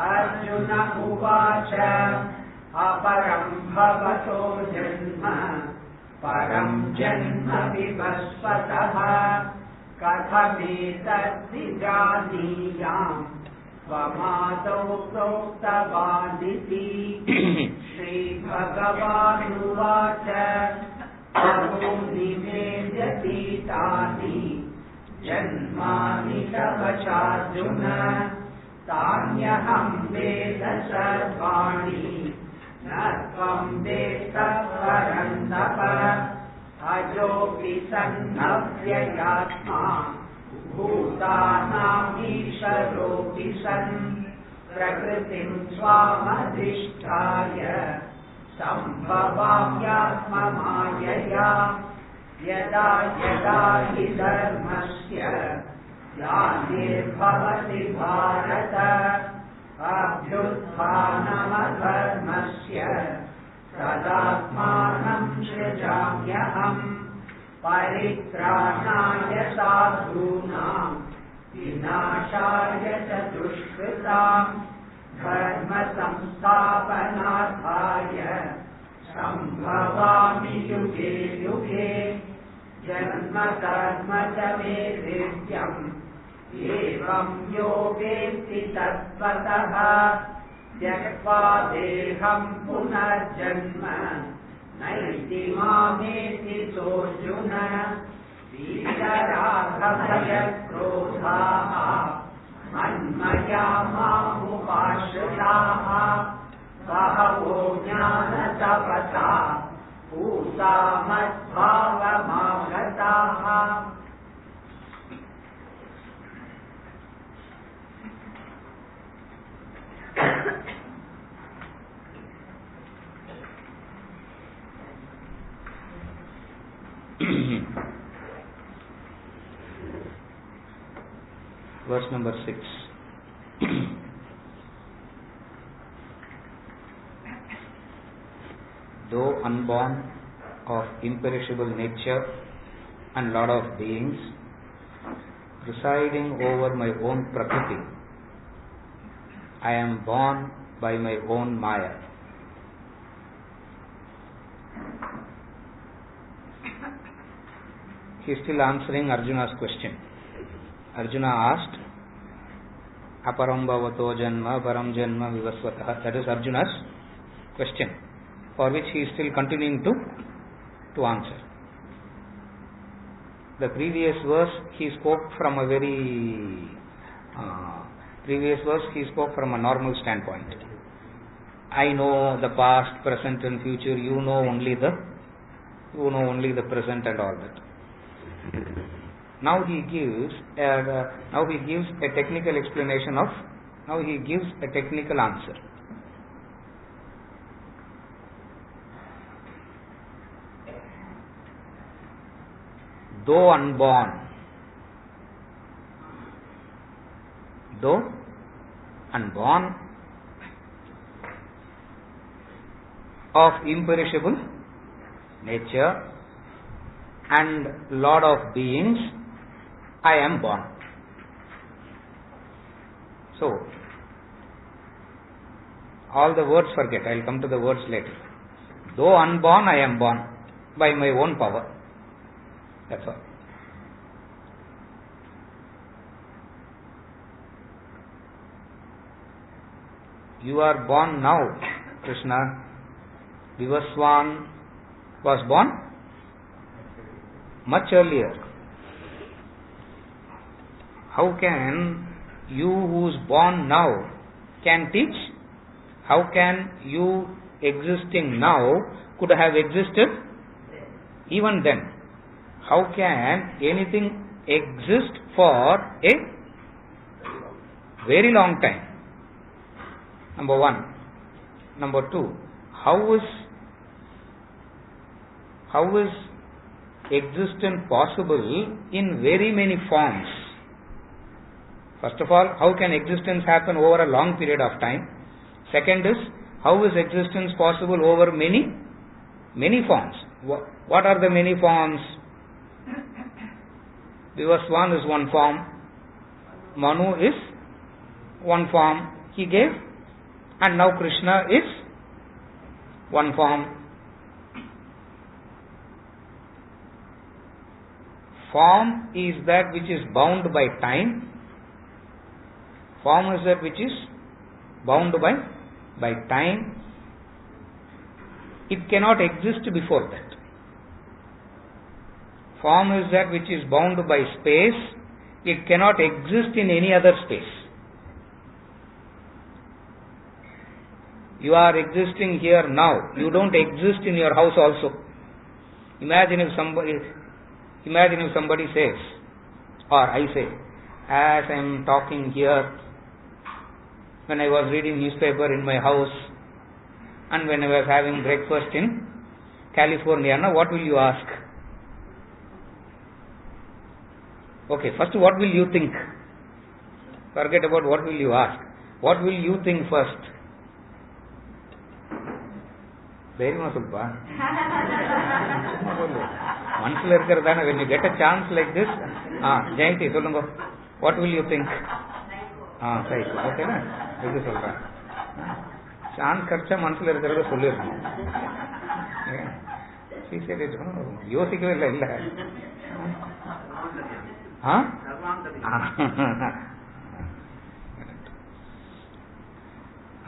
अर्जुन उवाच अपरं भवतो जन्म परं जन्म विवस्वतः कथमेतद्विजानीयाम् त्वमादौ प्रोक्तवानिति श्रीभगवानुवाच बहूनि मे व्यतीतानि जन्मानि तव चार्जुन तान्यहं वेद सर्वाणि न त्वं वेत्तः परन्तप अजोऽपि सन्नव्ययात्मा भूतानामीश्वरोऽपि सन् प्रकृतिं स्वामधिष्ठाय सम्भवाम्यात्ममायया यदा यदा हि धर्मस्य ग्लानिर्भवति भारत अभ्युत्थानमधर्मस्य तदात्मानं सृजाम्यहम् परित्राणाय साधूनां विनाशाय च दुष्कृतां धर्मसंस्थापनार्थाय सम्भवामि युगे युगे जन्म कर्म च मे वेद्यम् एवं यो वेत्ति तत्त्वतः त्यक्त्वा देहं पुनर्जन्म नैति मामेति सोऽर्जुन वीतरागभयक्रोधाः मन्मया मामुपाश्रिताः बहवो ज्ञानतपसा पूता मद्भावमागताः Verse number 6. Though unborn, of imperishable nature and Lord of beings, presiding over my own Prakriti, I am born by my own Maya. He is still answering Arjuna's question. Arjuna asked, Aparam bhavato janma param janma vivasvatah. That is Arjuna's question, for which he is still continuing to answer. The previous verse he spoke from a normal standpoint. I know the past, present and future. You know only the present and all that. Now he gives a technical explanation of. Now he gives a technical answer. Though unborn, of imperishable nature and Lord of beings, I am born. So, all the words forget. I will come to the words later. Though unborn, I am born by my own power. That's all. You are born now, Krishna. Vivaswan was born much earlier. How can you who is born now can teach? How can you existing now could have existed even then, how can anything exist for a very long time? Number one. Number two, how is existence possible in very many forms? First of all, how can existence happen over a long period of time? Second is, how is existence possible over many forms? What are the many forms? Vivaswan is one form. Manu is one form he gave. And now Krishna is one form. Form is that which is bound by time. Form is that which is bound by time. It cannot exist before that. Form is that which is bound by space. It cannot exist in any other space. You are existing here now. You don't exist in your house also. Imagine if somebody says, or I say, as I am talking here, when I was reading newspaper in my house, and when I was having breakfast in California, now what will you ask? Okay, first what will you think? Forget about what will you ask. What will you think first? தைரியமா சொல்லுப்பா. மனசுல இருக்கிறதான when you get a chance like this, Jayanthi சொல்லுங்க. What will you think? சரி, ஓகேனா இது சொல்றேன். Chance கிடைச்சா மனசுல இருக்கிறத சொல்லிடணும். யோசிக்கவே இல்லை. இல்ல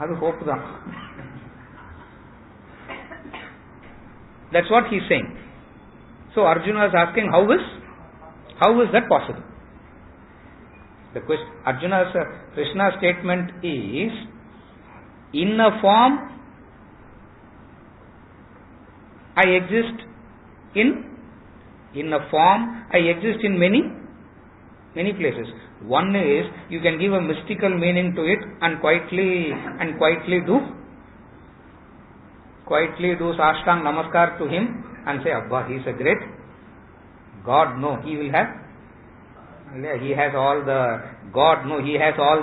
அது ஹோப் தான். That's what he is saying. So Arjuna is asking, how is that possible? The question, Krishna's statement is, in a form I exist in a form I exist in many places. One is, you can give a mystical meaning to it and quietly do Sashtang Namaskar to him and say, Abba, he is a great God. No, he will have, he has all the, God, no, he has all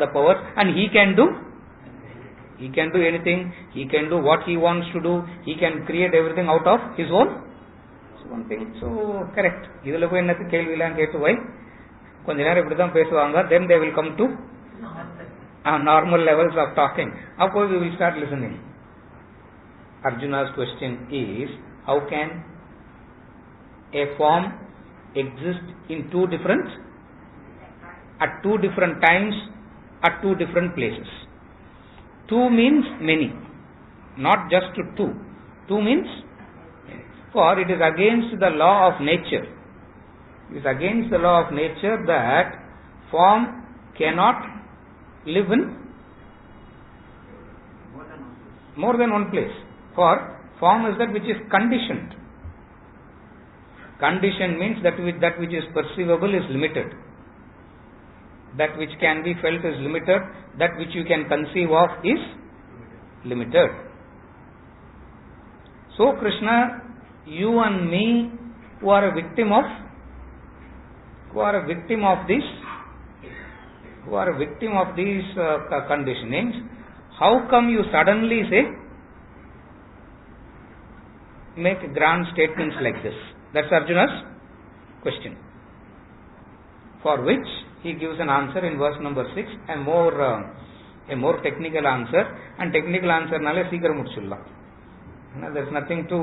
the powers, and he can do anything. He can do what he wants to do. He can create everything out of his own. So one thing, so correct. இதில் போய் எனக்கு கேள்வியெல்லாம் கேட்டு போய் கொஞ்ச நேரம் இப்படி தான் பேசுவாங்க. Then they will come to normal levels of talking. Of course, we will start listening. Arjuna's question is, how can a form exist in at two different times, at two different places? Two means many, not just two. Two means, for it is against the law of nature. It is against the law of nature that form cannot live in more than one place. For form is that which is conditioned. Condition means that which is perceivable is limited. That which can be felt is limited. That which you can conceive of is limited. So Krishna, you and me, who are a victim of these conditionings, how come you suddenly make grand statements like this? That's Arjuna's question, for which he gives an answer in verse number 6, a more technical answer, and technical answer nale சீக்கிரம் முடிச்சிடலாம். There's nothing to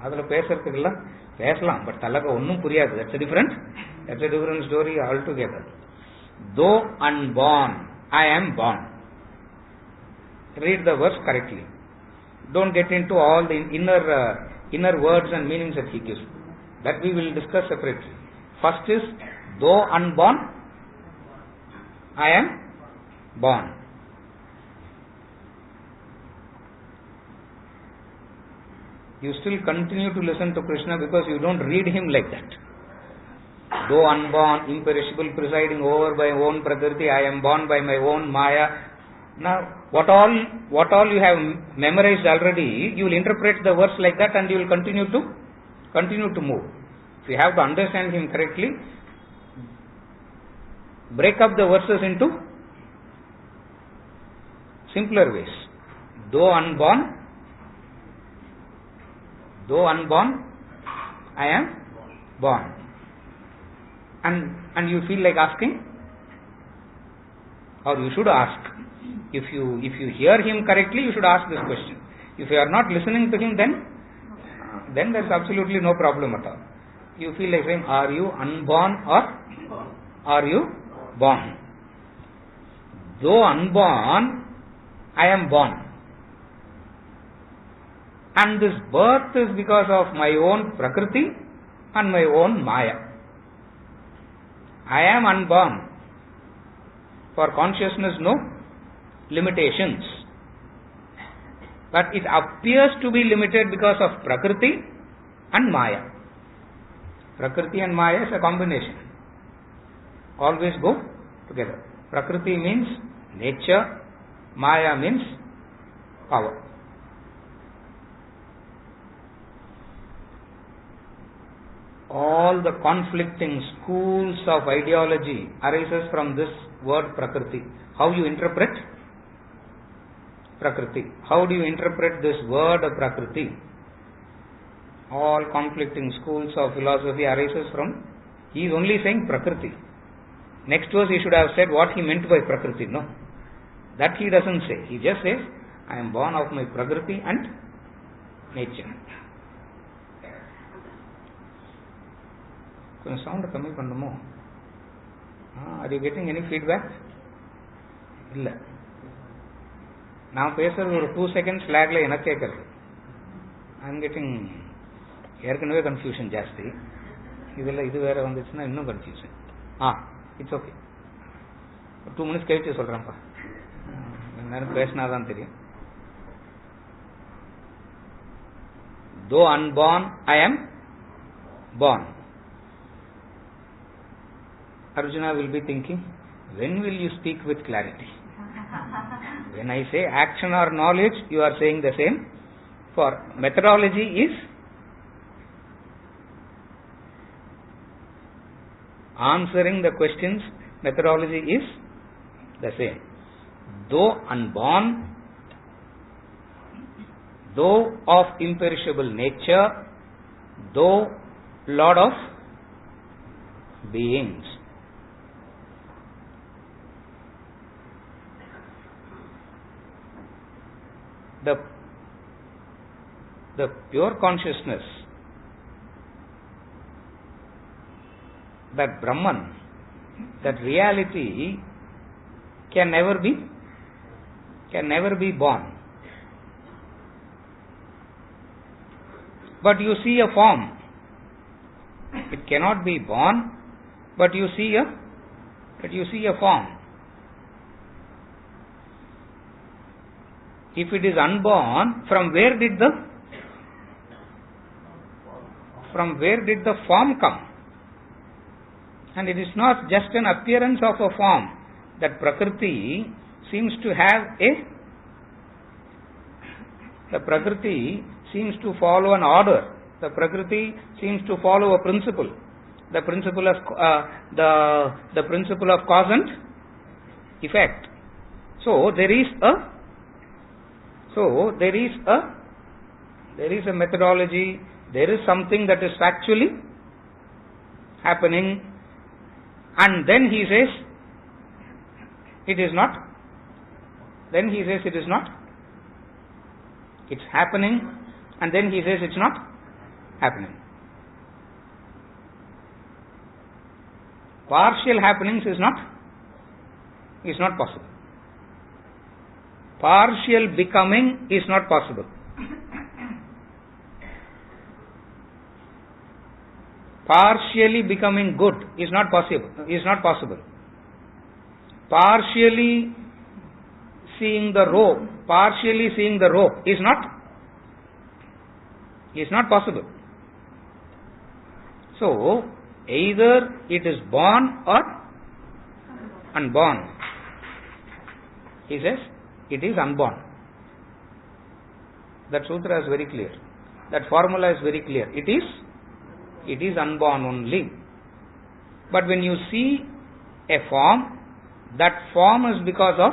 அதில் பேசுறதுக்கு இல்லை, பேசலாம், but தலக ஒன்றும் புரியாது. That's a different story altogether. Though unborn, I am born. Read the verse correctly. Don't get into all the inner words and meanings that he gives. That we will discuss separately. First is, though unborn, I am born. You still continue to listen to Krishna because you don't read him like that. Though unborn, imperishable, presiding over my own Prakriti, I am born by my own Maya. Now, what all you have memorized already, you will interpret the verse like that and you will continue to move. If you have to understand him correctly, break up the verses into simpler ways. Though unborn, I am born. And you feel like asking, or you should ask. If you hear him correctly, you should ask this question. If you are not listening to him, then there is absolutely no problem at all. You feel like saying, are you unborn or are you born? Though unborn, I am born. And this birth is because of my own Prakriti and my own Maya. I am unborn. For consciousness, no limitations. But it appears to be limited because of Prakriti and Maya. Prakriti and Maya is a combination. Always go together. Prakriti means nature, Maya means power. All the conflicting schools of ideology arises from this word Prakriti. How you interpret Prakriti? How do you interpret this word of Prakriti? All conflicting schools of philosophy arises from, he is only saying Prakriti. Next verse he should have said what he meant by Prakriti. No. That he doesn't say. He just says, I am born of my Prakriti and nature. Sound கம்மி பண்ணுமோ? Are you getting any feedback? இல்ல. நான் பேசுறது ஒரு 2 seconds லாக்ல எனக்கு கேட்கறது. I am getting ஏற்கனவே confusion ஜாஸ்தி. இது வேற வந்துச்சுன்னா இன்னும் கன்ஃபியூஷன். It's okay. 2 minutes கழிச்சு சொல்றேன்ப்பா. நேரம் பேசினாதான் தெரியும். Though unborn, I am born. Arjuna will be thinking, when will you speak with clarity? When I say action or knowledge, you are saying the same. For methodology is answering the questions, methodology is the same. Though unborn, though of imperishable nature, though Lord of beings. The pure consciousness, that Brahman, that reality can never be born. But you see a form. It cannot be born, but you see a form. If it is unborn, from where did the form come? And it is not just an appearance of a form. That Prakriti seems to have the Prakriti seems to follow an order. The Prakriti seems to follow a principle. The principle of cause and effect. So there is a methodology, there is something that is factually happening, and then he says it is not. Then he says it is not. It's happening, and then he says it's not happening. Partial happenings is not possible. Partial becoming is not possible. Partially becoming good is not possible. Partially seeing the rope is is not possible. So, either it is born or unborn. He says, it is unborn. That sutra is very clear. That formula is very clear. It is unborn only. But when you see a form, that form is because of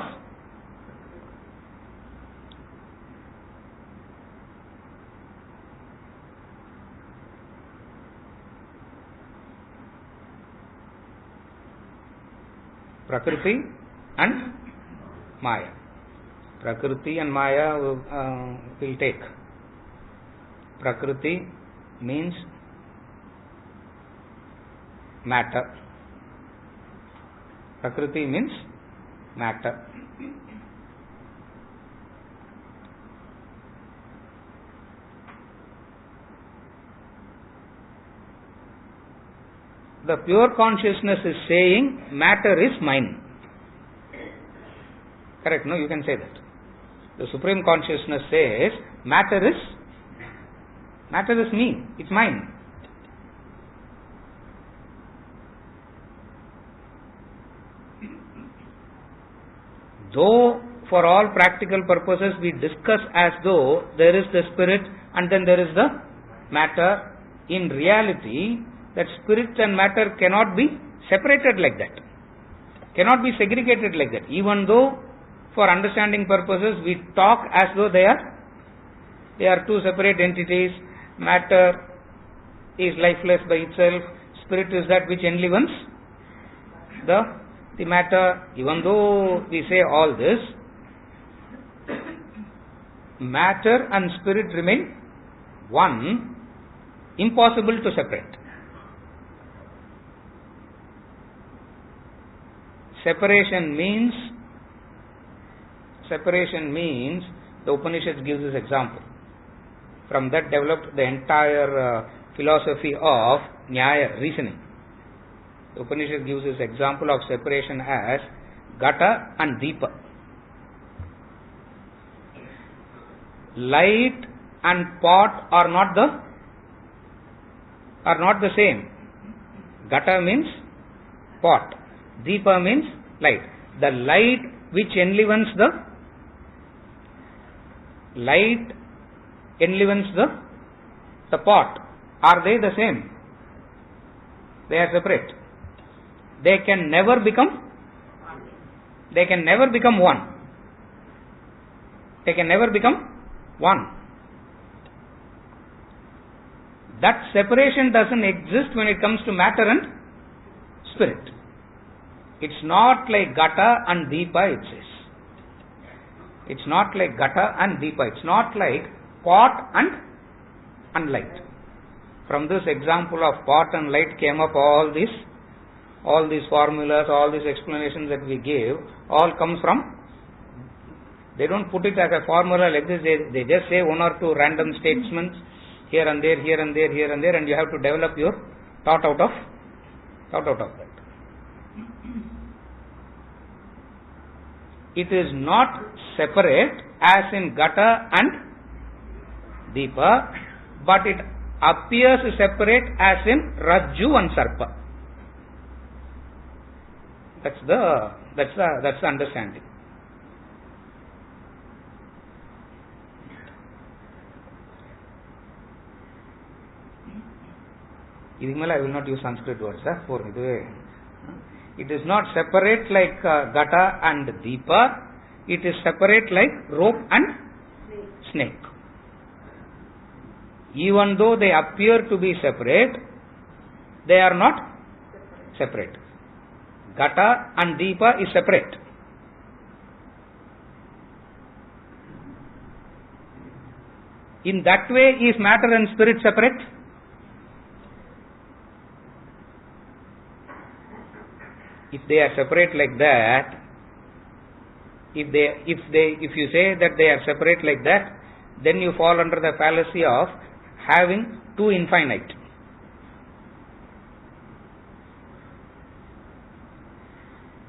Prakriti and Maya. Prakriti and Maya will take. Prakriti means matter. Prakriti means matter. The pure consciousness is saying matter is mine. Correct? No, you can say that. The supreme consciousness says matter is me. It's mine. Though for all practical purposes we discuss as though there is the spirit and then there is the matter, in reality that spirit and matter cannot be separated like that, cannot be segregated like that. Even though for understanding purposes we talk as though they are two separate entities. Matter is lifeless by itself, spirit is that which enlivens the matter. Even though we say all this, matter and spirit remain one, impossible to separate. Separation means the Upanishad gives this example. From that developed the entire philosophy of Nyaya, reasoning. The Upanishad gives this example of separation as Gata and Deepa. Light and pot are not the same. Gata means pot. Deepa means light. The light which enlivens the pot, are they the same? They are separate. They can never become one. They can never become one. That separation doesn't exist when it comes to matter and spirit. It's not like Gata and Deepa, it says. It's not like Gata and Deepa. It's not like pot and light. From this example of pot and light came up all these formulas, all these explanations that we gave, all comes from. They don't put it as a formula like this. They just say one or two random statements here and there, and you have to develop your thought out of that. It is not separate as in Gata and Deepa, but it appears separate as in Rajju and Sarpa. That's the understanding. I will not use Sanskrit words for it. It is not separate like Gata and Deepa. It is separate like rope and snake. Even though they appear to be separate, they are not separate. Gata and Deepa is separate. In that way, is matter and spirit separate? If they are separate like that, if you say that they are separate like that, then you fall under the fallacy of having two infinite.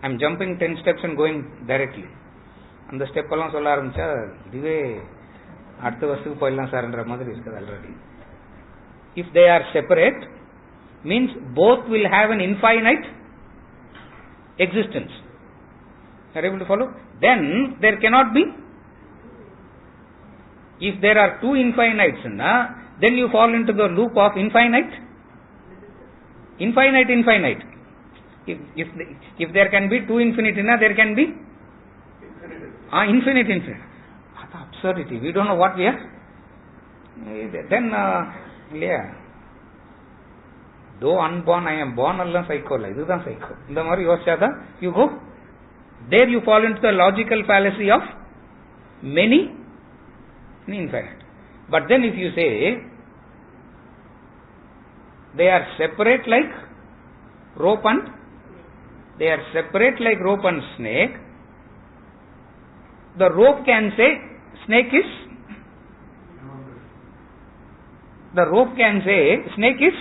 I am jumping 10 steps and going directly. அந்த step எல்லாம் சொல்ல ஆரம்பிச்சா இதுவே அடுத்த வருஷத்துக்கு போயிடலாம் சார்ன்ற மாதிரி இருக்குது already. if they are separate, means both will have an infinite existence. Are you able to follow? Then there cannot be. If there are two infinites, then you fall into the loop of infinite. If there can be two infinity, there can be infinite. That's absurdity. We don't know what we are. Then, though unborn, I am born, Allah psycho. This is psycho. You go. There you fall into the logical fallacy of many infinite. But then if you say they are separate like rope and snake, the rope can say snake is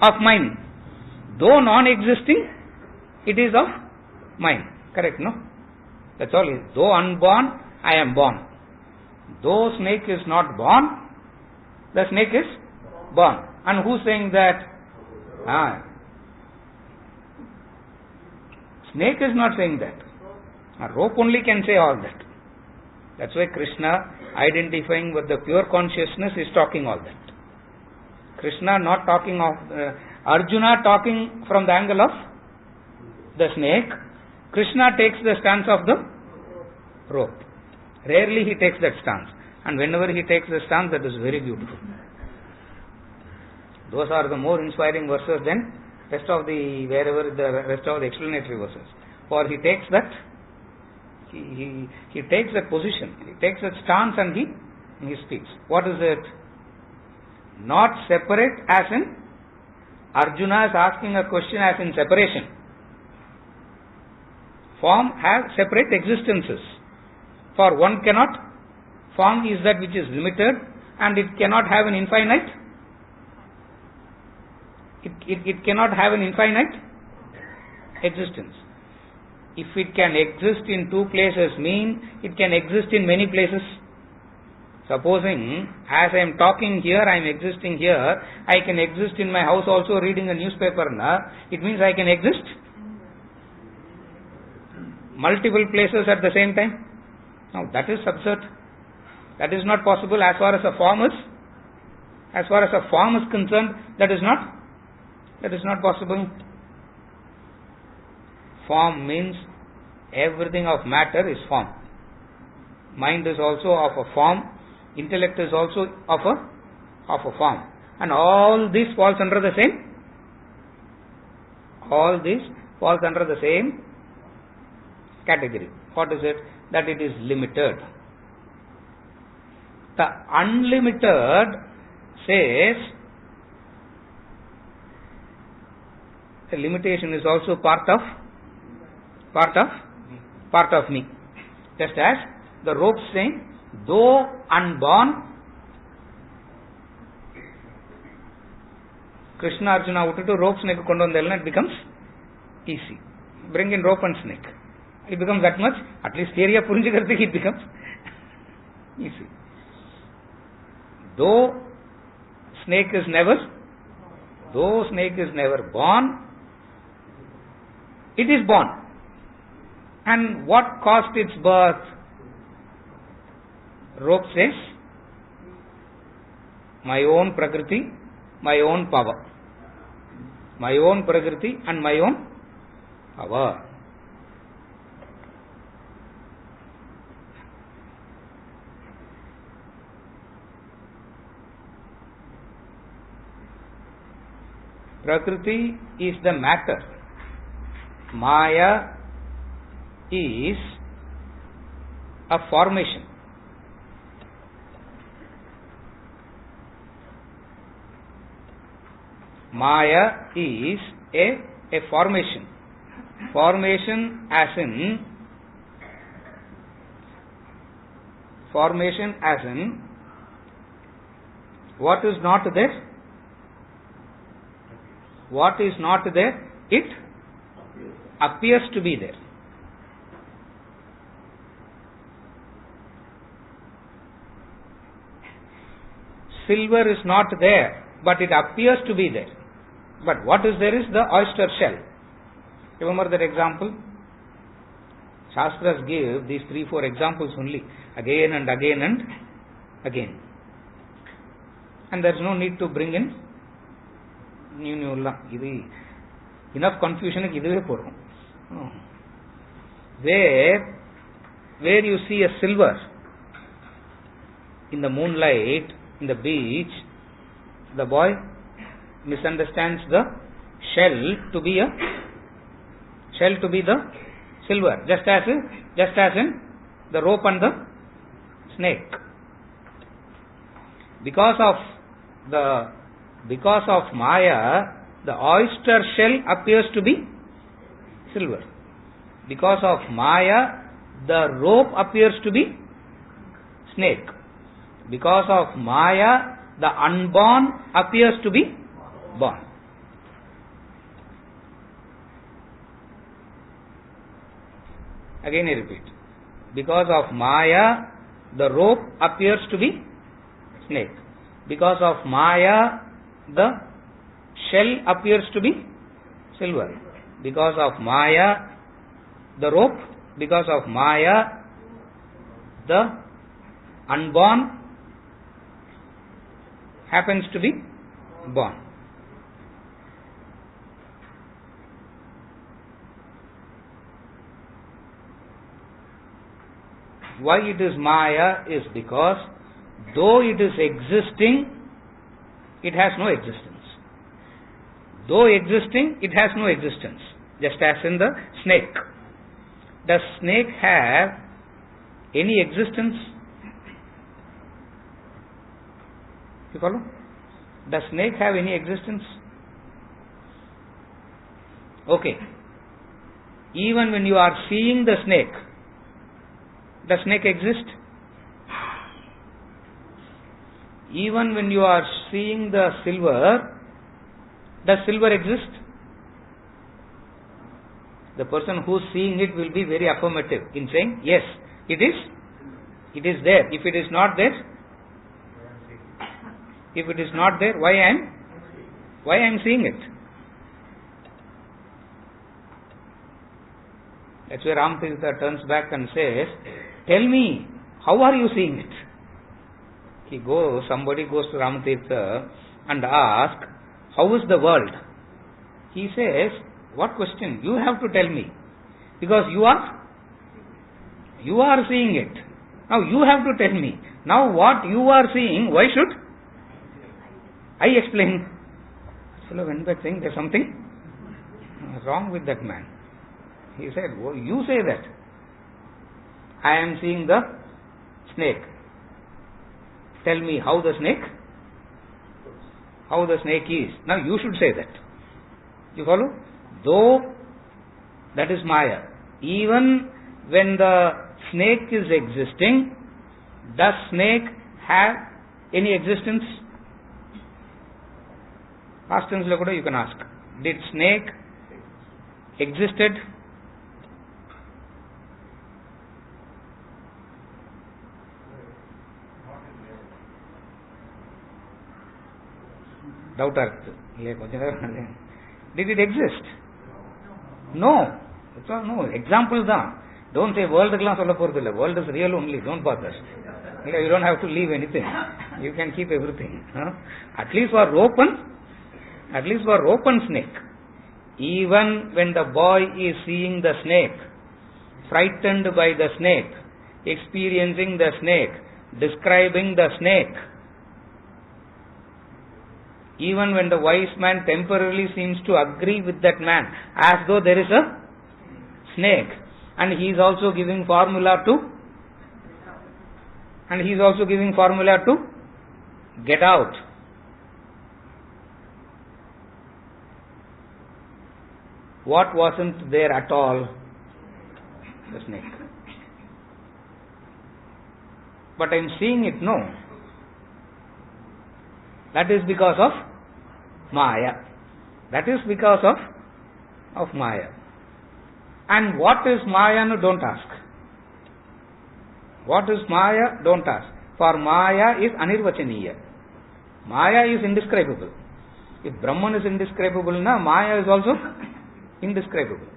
of mine. Though non-existing, it is of mine. Correct, no? That's all. Though unborn, I am born. Though snake is not born, the snake is born. And who's saying that? Snake is not saying that. A rope only can say all that. That's why Krishna, identifying with the pure consciousness, is talking all that. Krishna not talking of Arjuna, talking from the angle of the snake. Krishna takes the stance of the rope. Rarely he takes that stance, and whenever he takes the stance, that is very beautiful. Those are the more inspiring verses than rest of the explanatory verses. For he takes that, he takes that position, he takes that stance, and he speaks. What is it? Not separate as in Arjuna is asking a question as in separation. Form has separate existences. For one cannot, form is that which is limited and it cannot have an infinite. It cannot have an infinite existence. If it can exist in two places, it can exist in many places. Supposing, as I am talking here, I am existing here, I can exist in my house also reading a newspaper. It means I can exist multiple places at the same time. Now that is absurd. That is not possible as far as a form is. As far as a form is concerned, that is not possible. Form means everything of matter is form. Mind is also of a form. Intellect is also of a form. And all this falls under the same. All this falls under the same category. What is it? That it is limited. The unlimited says the limitation is also part of me. Just as the rope saying, though unborn, Krishna Arjuna uttu rope snake kondu vandalna, it becomes easy. Bring in rope and snake. It becomes that much, at least area purinjikarthukku it becomes easy. Though snake is never born, it is born. And what caused its birth? Rope says, my own prakriti, my own power. My own prakriti and my own power. Prakriti is the matter. Maya is a formation. Maya is a formation. Formation as in what is not there? What is not there? It appears to be there. silver is not there, but it appears to be there. But what is there is the oyster shell. Remember that example? Shastras give these 3-4 examples only, again and again and again. And there is no need to bring in new. Enough confusion. Where you see a silver in the moonlight, in the beach, the boy misunderstands the shell to be the silver, just as in the rope and the snake. Because of Maya, the oyster shell appears to be silver. Because of Maya, the rope appears to be snake. Because of Maya, the unborn appears to be born. Again I repeat. Because of Maya, the rope appears to be snake. Because of Maya, the shell appears to be silver. Because of Maya, the rope, because of Maya, the unborn happens to be born. Why it is Maya is because though it is existing, it has no existence. Though existing, it has no existence. Just as in the snake. Does snake have any existence? You follow? Does snake have any existence? Okay. Even when you are seeing the snake, does snake exist? Even when you are seeing the silver, does silver exist? The person who is seeing it will be very affirmative in saying, yes, it is there. If it is not there, why I am seeing it? That's where Ramatirtha turns back and says, tell me, how are you seeing it? Somebody goes to Ramatirtha and asks, how is the world? He says, what question? You have to tell me. Because you are seeing it. Now you have to tell me. Now what you are seeing, why should I explain? Fellow went back saying there's something wrong with that man. He said, oh, you say that. I am seeing the snake. Tell me how the snake is. Now you should say that. You follow? Though that is Maya. Even when the snake is existing, does snake have any existence? Past tense lo kuda you can ask. Did snake existed? Doubt earth. Did it exist? No. No. Examples da. Don't say world glass all porthilla. World is real only. Don't bother. You don't have to leave anything. You can keep everything. At least for open snake. Even when the boy is seeing the snake, frightened by the snake, experiencing the snake, describing the snake, even when the wise man temporarily seems to agree with that man, as though there is a snake, and he is also giving formula to get out. What wasn't there at all? The snake. But I am seeing it, no. That is because of Maya. That is because of Maya. And what is Maya? No, don't ask. What is Maya? Don't ask. For Maya is anirvachaniya. Maya is indescribable. If Brahman is indescribable, Maya is also indescribable.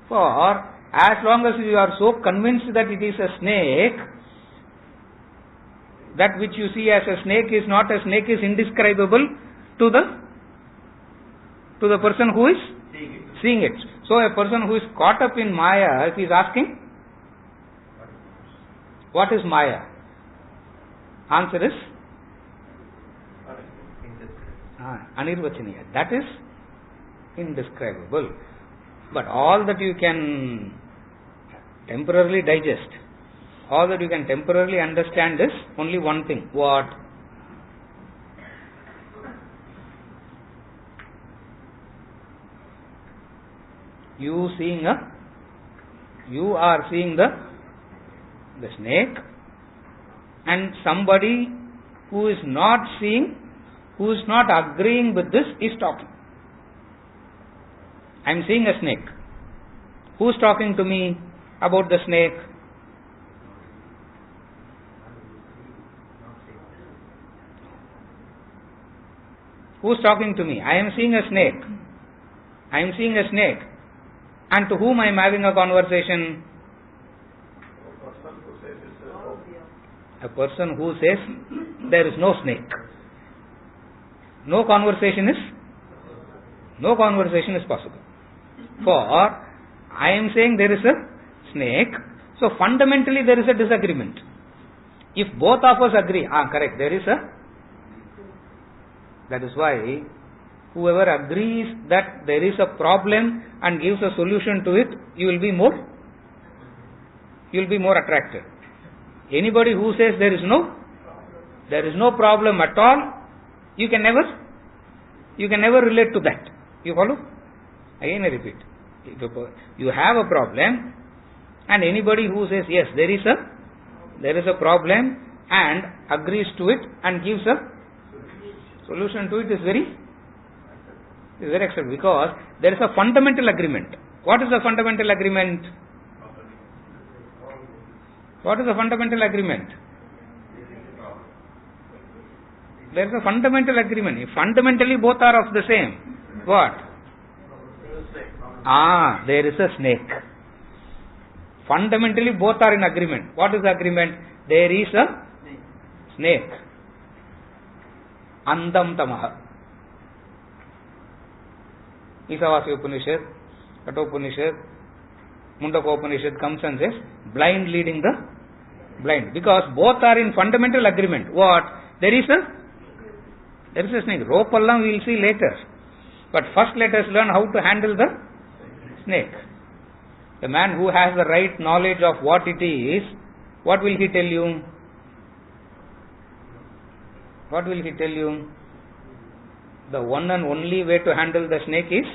For as long as you are so convinced that it is a snake, that which you see as a snake is not a snake is indescribable to the person who is seeing it. So a person who is caught up in Maya, if he is asking, what is Maya? Answer is Anirvachaniya. That is indescribable. But all that you can temporarily digest, all that you can temporarily understand is only one thing. What? You are seeing the snake, and somebody who is not seeing, who is not agreeing with this is talking. I am seeing a snake. Who is talking to me about the snake? Who is talking to me? I am seeing a snake. I am seeing a snake. And to whom I am having a conversation? A person who says there is no snake. No conversation is possible. For I am saying there is a snake, so fundamentally there is a disagreement. If both of us agree, correct, there is a. That is why whoever agrees that there is a problem and gives a solution to it, you will be more attracted. Anybody who says there is no problem at all, you can never relate to that. You follow? Again I repeat. If you have a problem, and anybody who says yes, there is a problem and agrees to it and gives a solution to it is very acceptable, because there is a fundamental agreement. What is the fundamental agreement? What is the fundamental agreement? There is a fundamental agreement. If fundamentally both are of the same, what? There is a snake. Fundamentally both are in agreement. What is the agreement? There is a snake. Andam tamaha. Isavasya Upanishad, Kathopanishad, Mundaka Upanishad comes and says, blind leading the blind. Because both are in fundamental agreement. What? There is a snake. Rope allam we will see later. But first let us learn how to handle the snake. The man who has the right knowledge of what it is, what will he tell you? What will he tell you? The one and only way to handle the snake is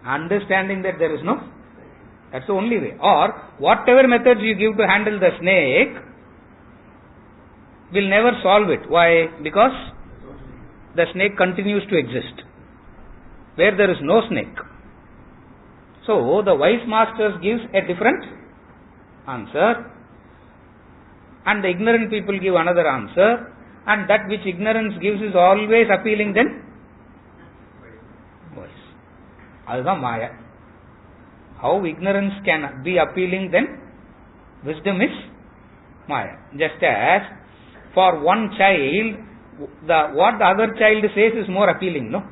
understanding that there is no. That's the only way. Or whatever methods you give to handle the snake will never solve it. Why? Because the snake continues to exist where there is no snake. So the wise masters gives a different answer, and the ignorant people give another answer, and that which ignorance gives is always appealing then wise. That's Maya. How ignorance can be appealing then wisdom is Maya. Just as for one child, what the other child says is more appealing, no?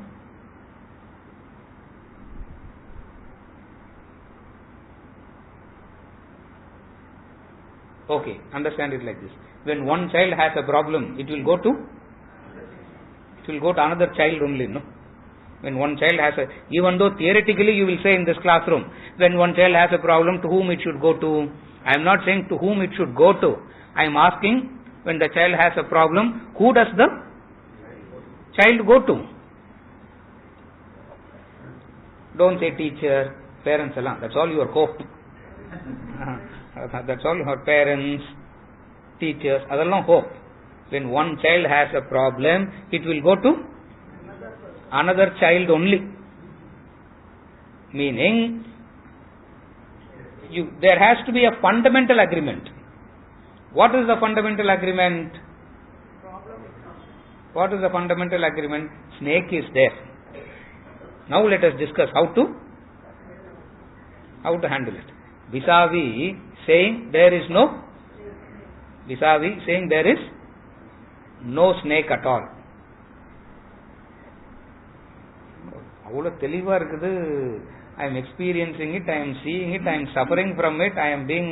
Okay, understand it like this. When one child has a problem, it will go to another child only, no? When one child has even though theoretically you will say in this classroom, when one child has a problem, to whom it should go to? I am not saying to whom it should go to. I am asking, when the child has a problem, who does the child go to? Don't say teacher, parents, that's all your hope. That's all your parents, teachers, adallam hope. When one child has a problem, it will go to another child only. Meaning, there has to be a fundamental agreement. What is the fundamental agreement? What is the fundamental agreement? Snake is there. Now let us discuss how to handle it. Vis-a-vis saying there is no snake at all. அவ்வளோ தெளிவாக இருக்குது. I am experiencing it, I am seeing it, I am suffering from it, I am being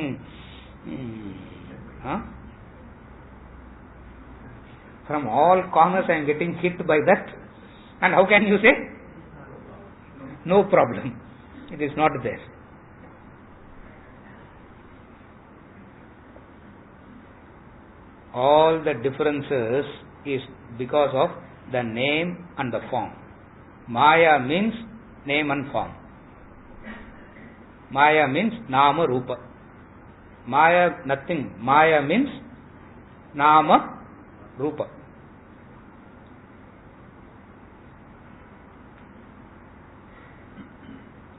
from all corners I am getting hit by that. And how can you say? No problem. It is not there. All the differences is because of the name and the form. Maya means name and form. Maya means Nama Rupa. Maya nothing. Maya means Nama Rupa.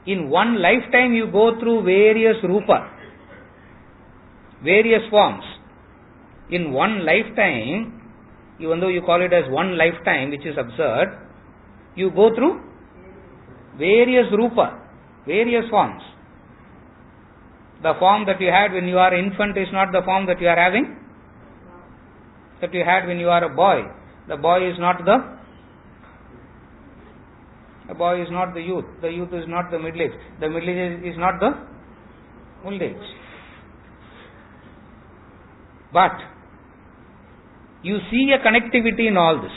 In one lifetime you go through various Rupa, various forms. In one lifetime, even though you call it as one lifetime, which is absurd, you go through various Rupa, various forms. The form that you had when you are an infant is not the form that you are having, that you had when you are a boy. The boy is not the youth. The youth is not the middle age. The middle age is not the old age. But you see a connectivity in all this.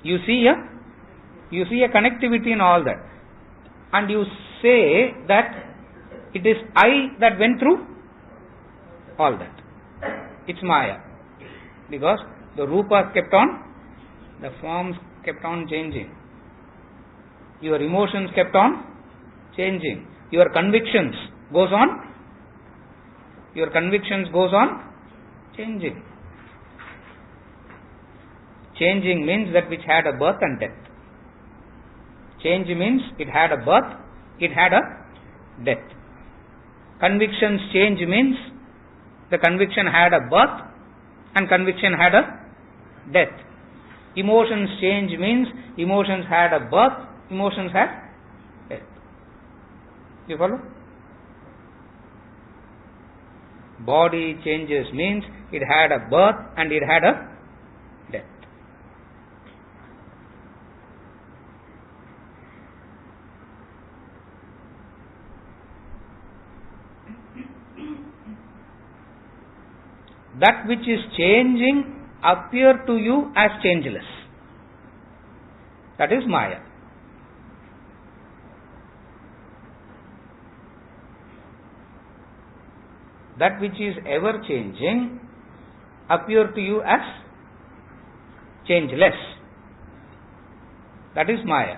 You see a connectivity in all that. And you say that it is I that went through all that. It's Maya. Because the Rupa kept on, the forms kept on changing. Your emotions kept on changing. Your convictions goes on changing. Changing means that which had a birth and death. Change means it had a birth, it had a death. Convictions change means the conviction had a birth and conviction had a death. Emotions change means emotions had a birth, emotions had death. You follow? Body changes means it had a birth and it had a death. That which is changing appear to you as changeless. That is Maya. That which is ever changing appear to you as changeless. That is Maya.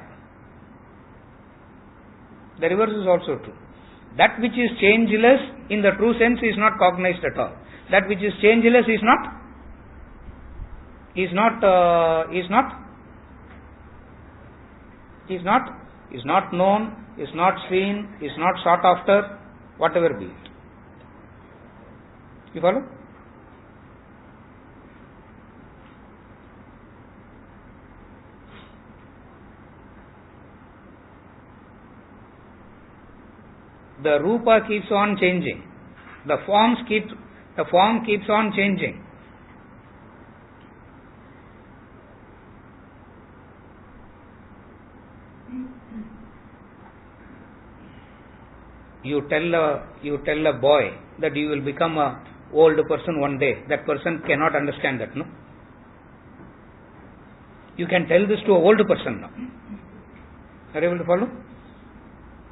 The reverse is also true. That which is changeless in the true sense is not cognized at all. That which is changeless is not known, is not seen, is not sought after, whatever be it. You follow? The Rupa keeps on changing. The form keeps on changing. You tell a boy that you will become a old person one day. That person cannot understand that, no? You can tell this to a old person now. Are you able to follow?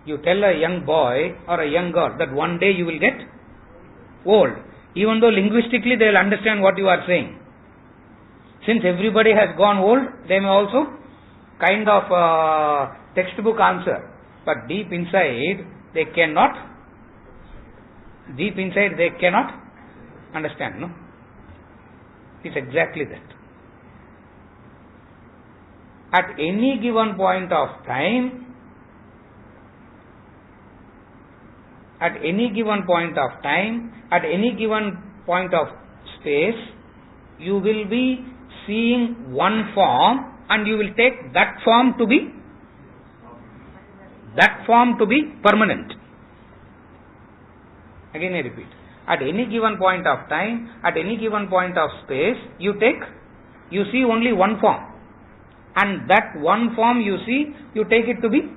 You tell a young boy or a young girl that one day you will get old. Even though linguistically they will understand what you are saying. Since everybody has gone old, they may also kind of textbook answer. But deep inside they cannot understand, no? It's exactly that. At any given point of time, at any given point of time, at any given point of space, you will be seeing one form and you will take that form to be permanent. Again I repeat. At any given point of time, at any given point of space, you see only one form. And that one form you see, you take it to be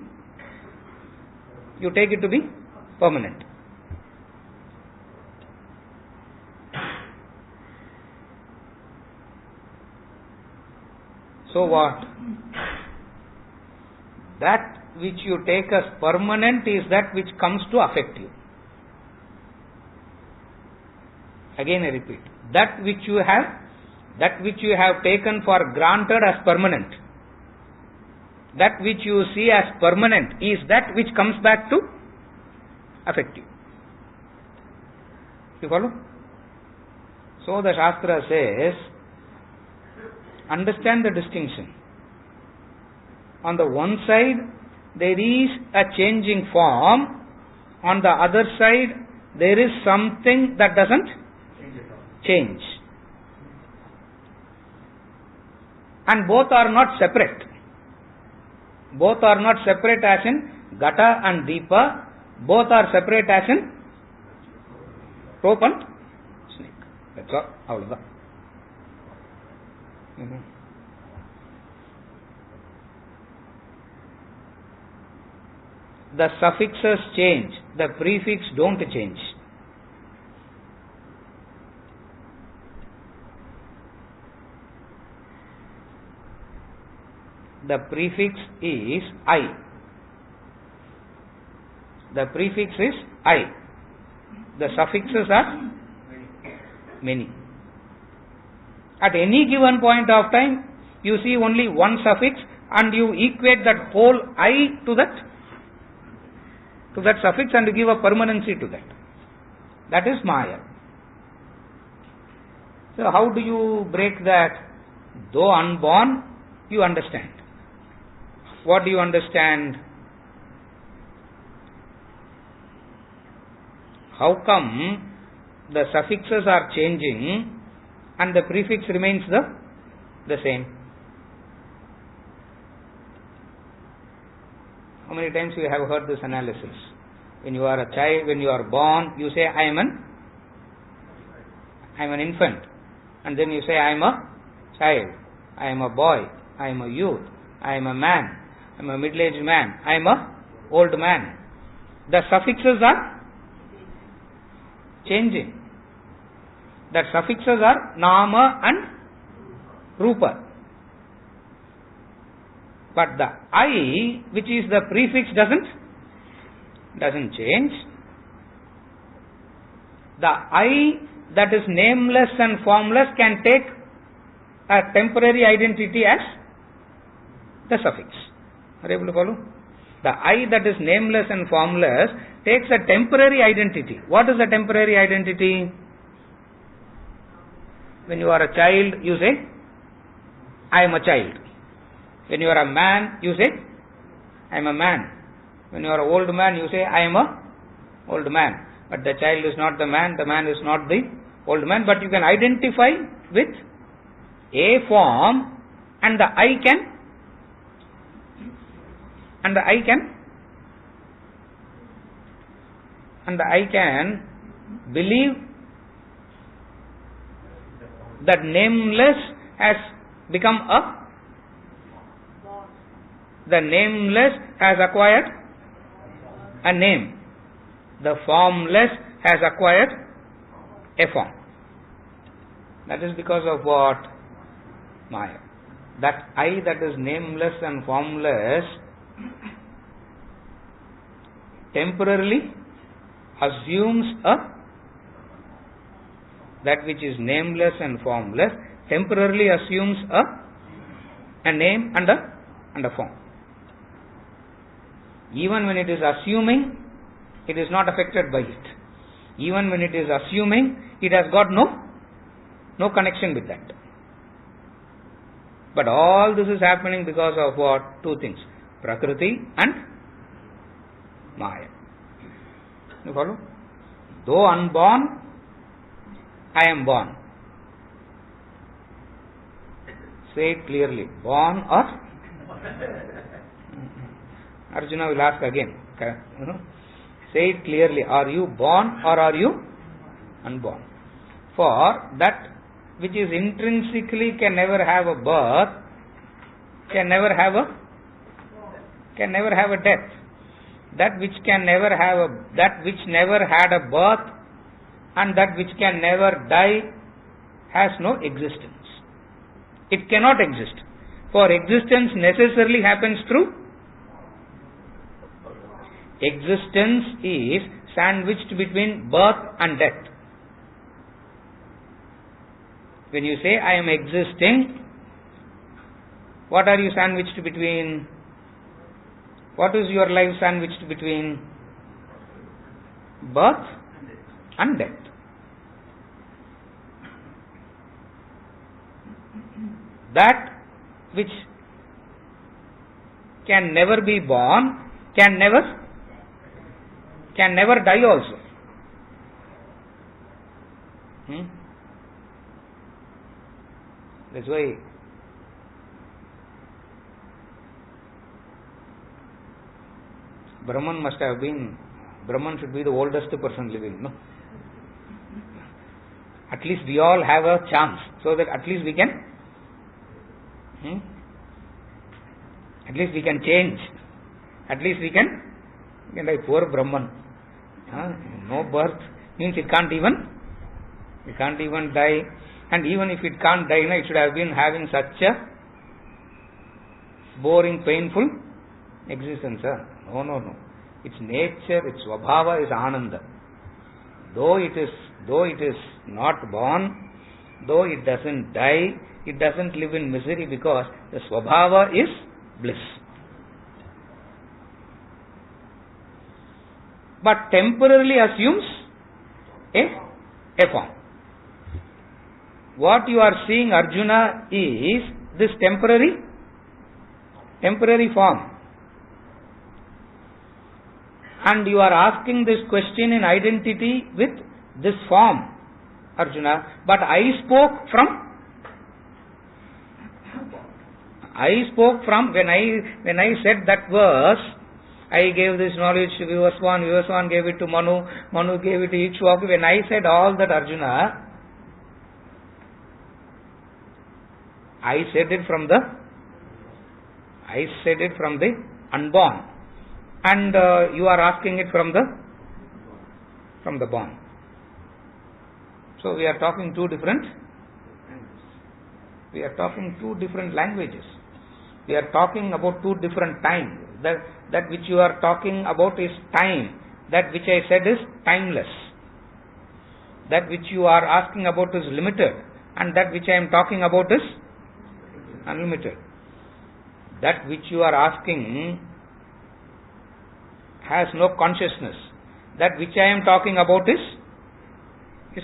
permanent. So what? That which you take as permanent is that which comes to affect you. Again I repeat. That which you have taken for granted as permanent, that which you see as permanent is that which comes back to affect you. You follow? So the Shastra says, understand the distinction. On the one side, there is a changing form. On the other side, there is something that doesn't change. And both are not separate. Both are not separate as in Gata and Deepa. Both are separate as in rope and snake. That's all. The suffixes change, the prefix don't change. The prefix is I. The prefix is I. The suffixes are many. At any given point of time, you see only one suffix and you equate that whole I to that suffix and give a permanency to that. That is Maya. So how do you break that? Though unborn, you understand. What do you understand? How come the suffixes are changing and the prefix remains the same? How many times you have heard this analysis? When you are a child, when you are born, you say, I am an infant. And then you say, I am a child. I am a boy. I am a youth. I am a man. I am a middle-aged man. I am a old man. The suffixes are changing. That suffixes are Nama and Rupa. But the I, which is the prefix, doesn't change. The I that is nameless and formless can take a temporary identity as the suffix. Are you able to follow? The I that is nameless and formless takes a temporary identity. What is the temporary identity? When you are a child, you say, I am a child. When you are a man, you say, I am a man. When you are an old man, you say, I am a old man. But the child is not the man is not the old man. But you can identify with a form and the I can believe that nameless has become the nameless has acquired a name. The formless has acquired a form. That is because of what? Maya. That I that is nameless and formless temporarily assumes that which is nameless and formless temporarily assumes a name and a form. Even when it is assuming, it is not affected by it. Even when it is assuming, it has got no No connection with that. But all this is happening because of what? Two things. Prakriti and Maya. You follow? Though unborn, I am born. Say it clearly. Born or? Arjuna will ask again. Say it clearly. Are you born or are you unborn? For that which is intrinsically can never have a birth, can never have a death. That which can never have that which never had a birth and that which can never die has no existence. It cannot exist. For existence necessarily happens through. Existence is sandwiched between birth and death. When you say I am existing, what are you sandwiched between? What is your life sandwiched between? Birth and death. That which can never be born can never die also. That's why Brahman should be the oldest person living, no? At least we all have a chance, so that at least we can change. At least we can like poor Brahman. No birth means it can't even die. And even if it can't die, it should have been having such a boring, painful existence. No. Its nature, its svabhava is ananda. Though it is not born, though it doesn't die, it doesn't live in misery because the svabhava is bliss. But temporarily assumes a form. What you are seeing, Arjuna, is this temporary form. And you are asking this question in identity with this form, Arjuna. But I spoke from when I said that verse, I gave this knowledge to Vivaswan gave it to Manu gave it to Ikshvaku. When I said all that, Arjuna, I said it from the unborn, and you are asking it from the born. So we are talking two different languages. We are talking about two different times. That which you are talking about is time. That which I said is timeless. That which you are asking about is limited, and that which I am talking about is unlimited. That which you are asking has no consciousness. That which I am talking about is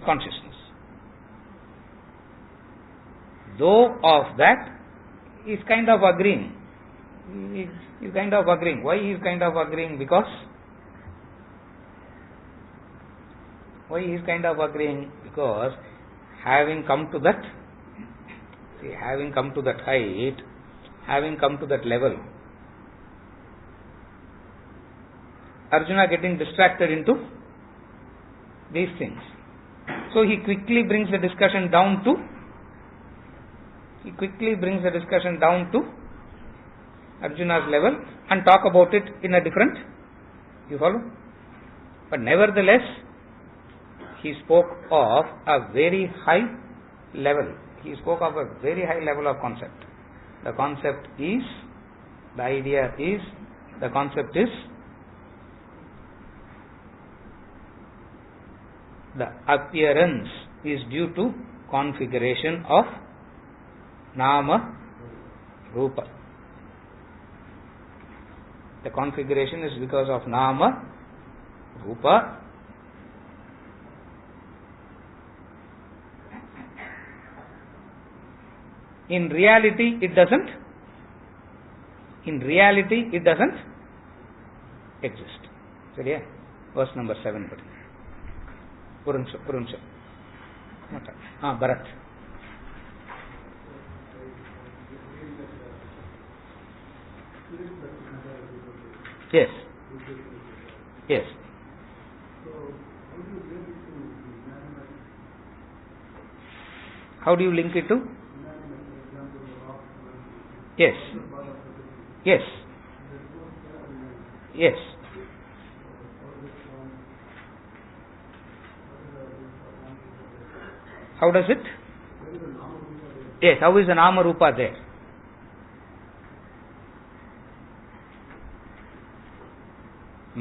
consciousness. Though of that, he is kind of agreeing. He is kind of agreeing. Why he is kind of agreeing? Because having come to that height, having come to that level, Arjuna getting distracted into these things. So he quickly brings the discussion down to Arjuna's level and talk about it in a different, you follow? But nevertheless, he spoke of a very high level. He spoke of a very high level of concept. The concept is the appearance is due to configuration of Nama Rupa. The configuration is because of Nama Rupa. In reality, it doesn't. In reality, it doesn't exist. சரியா? verse number 7 படி. ஒரு நிமிஷம். Bharat. Yes. Yes. How do you link it to? Yes. Yes. Yes. How does it? Yes. How is the Nama Rupa there?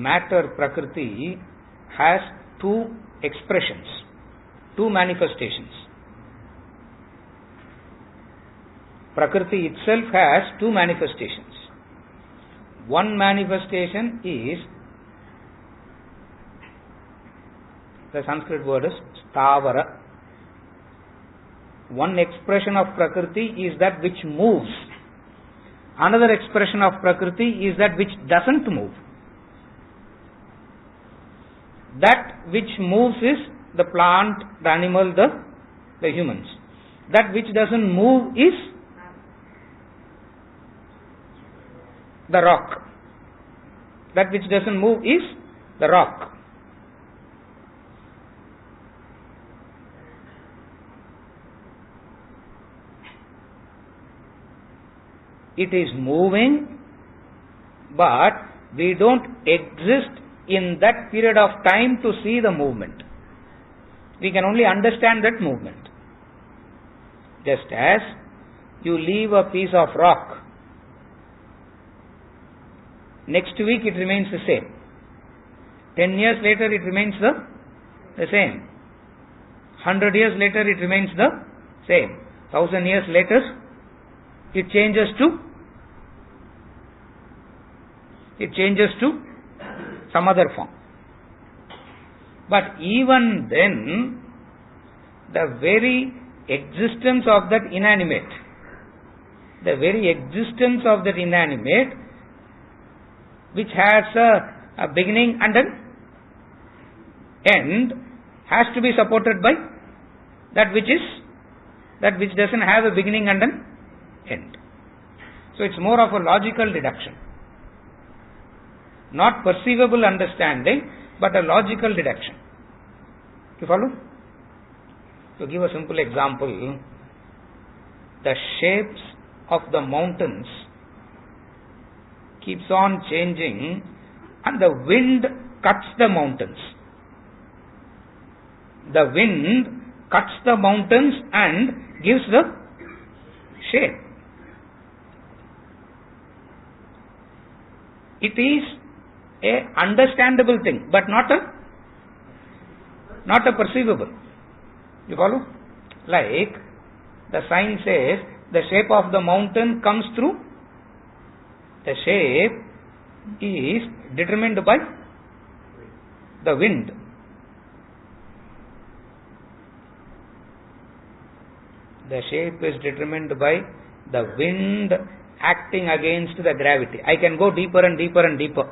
Matter Prakriti has two expressions, two manifestations. Prakriti itself has two manifestations. One manifestation is, the Sanskrit word is stavara. One expression of Prakriti is that which moves. Another expression of Prakriti is that which doesn't move. That which moves is the plant, the animal, the humans. That which doesn't move is the rock. That which doesn't move is the rock. It is moving, but we don't exist in that period of time to see the movement. We can only understand that movement. Just as you leave a piece of rock, next week it remains the same. 10 years later it remains the same. 100 years later it remains the same. 1000 years later it changes to some other form. But even then, the very existence of that inanimate, which has a beginning and an end, has to be supported by that which doesn't have a beginning and an end. So it's more of a logical deduction. Not perceivable understanding, but a logical deduction. You follow? To give a simple example, the shapes of the mountains keeps on changing and the wind cuts the mountains. The wind cuts the mountains and gives the shape. It is a understandable thing, but not a perceivable. You follow? Like the sign says, the shape of the mountain comes through. The shape is determined by the wind. The shape is determined by the wind acting against the gravity. I can go deeper and deeper and deeper.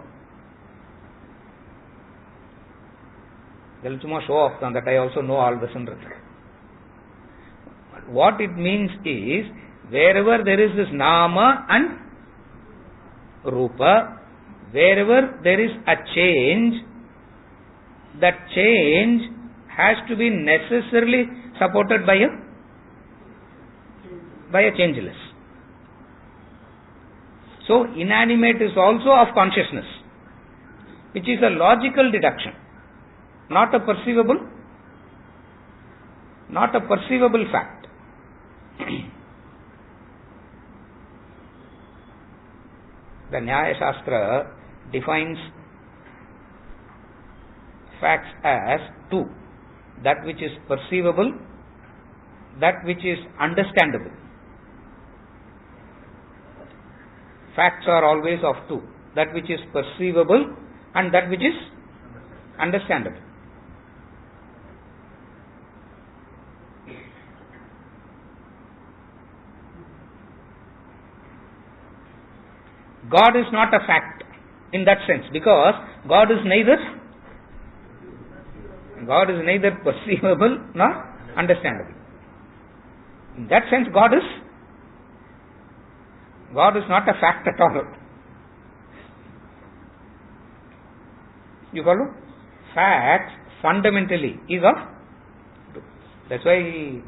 Show off that I also know all the sundrata. What it means is, wherever there is this nama and rupa, wherever there is a change, that change has to be necessarily supported by a changeless. So inanimate is also of consciousness, which is a logical deduction. Not a perceivable fact. The Nyaya Shastra defines facts as two: that which is perceivable, that which is understandable. Facts are always of two: that which is perceivable and that which is understandable. God is not a fact in that sense, because God is neither perceivable nor understandable. In that sense, God is not a fact at all. You follow? Facts fundamentally is of. That's why in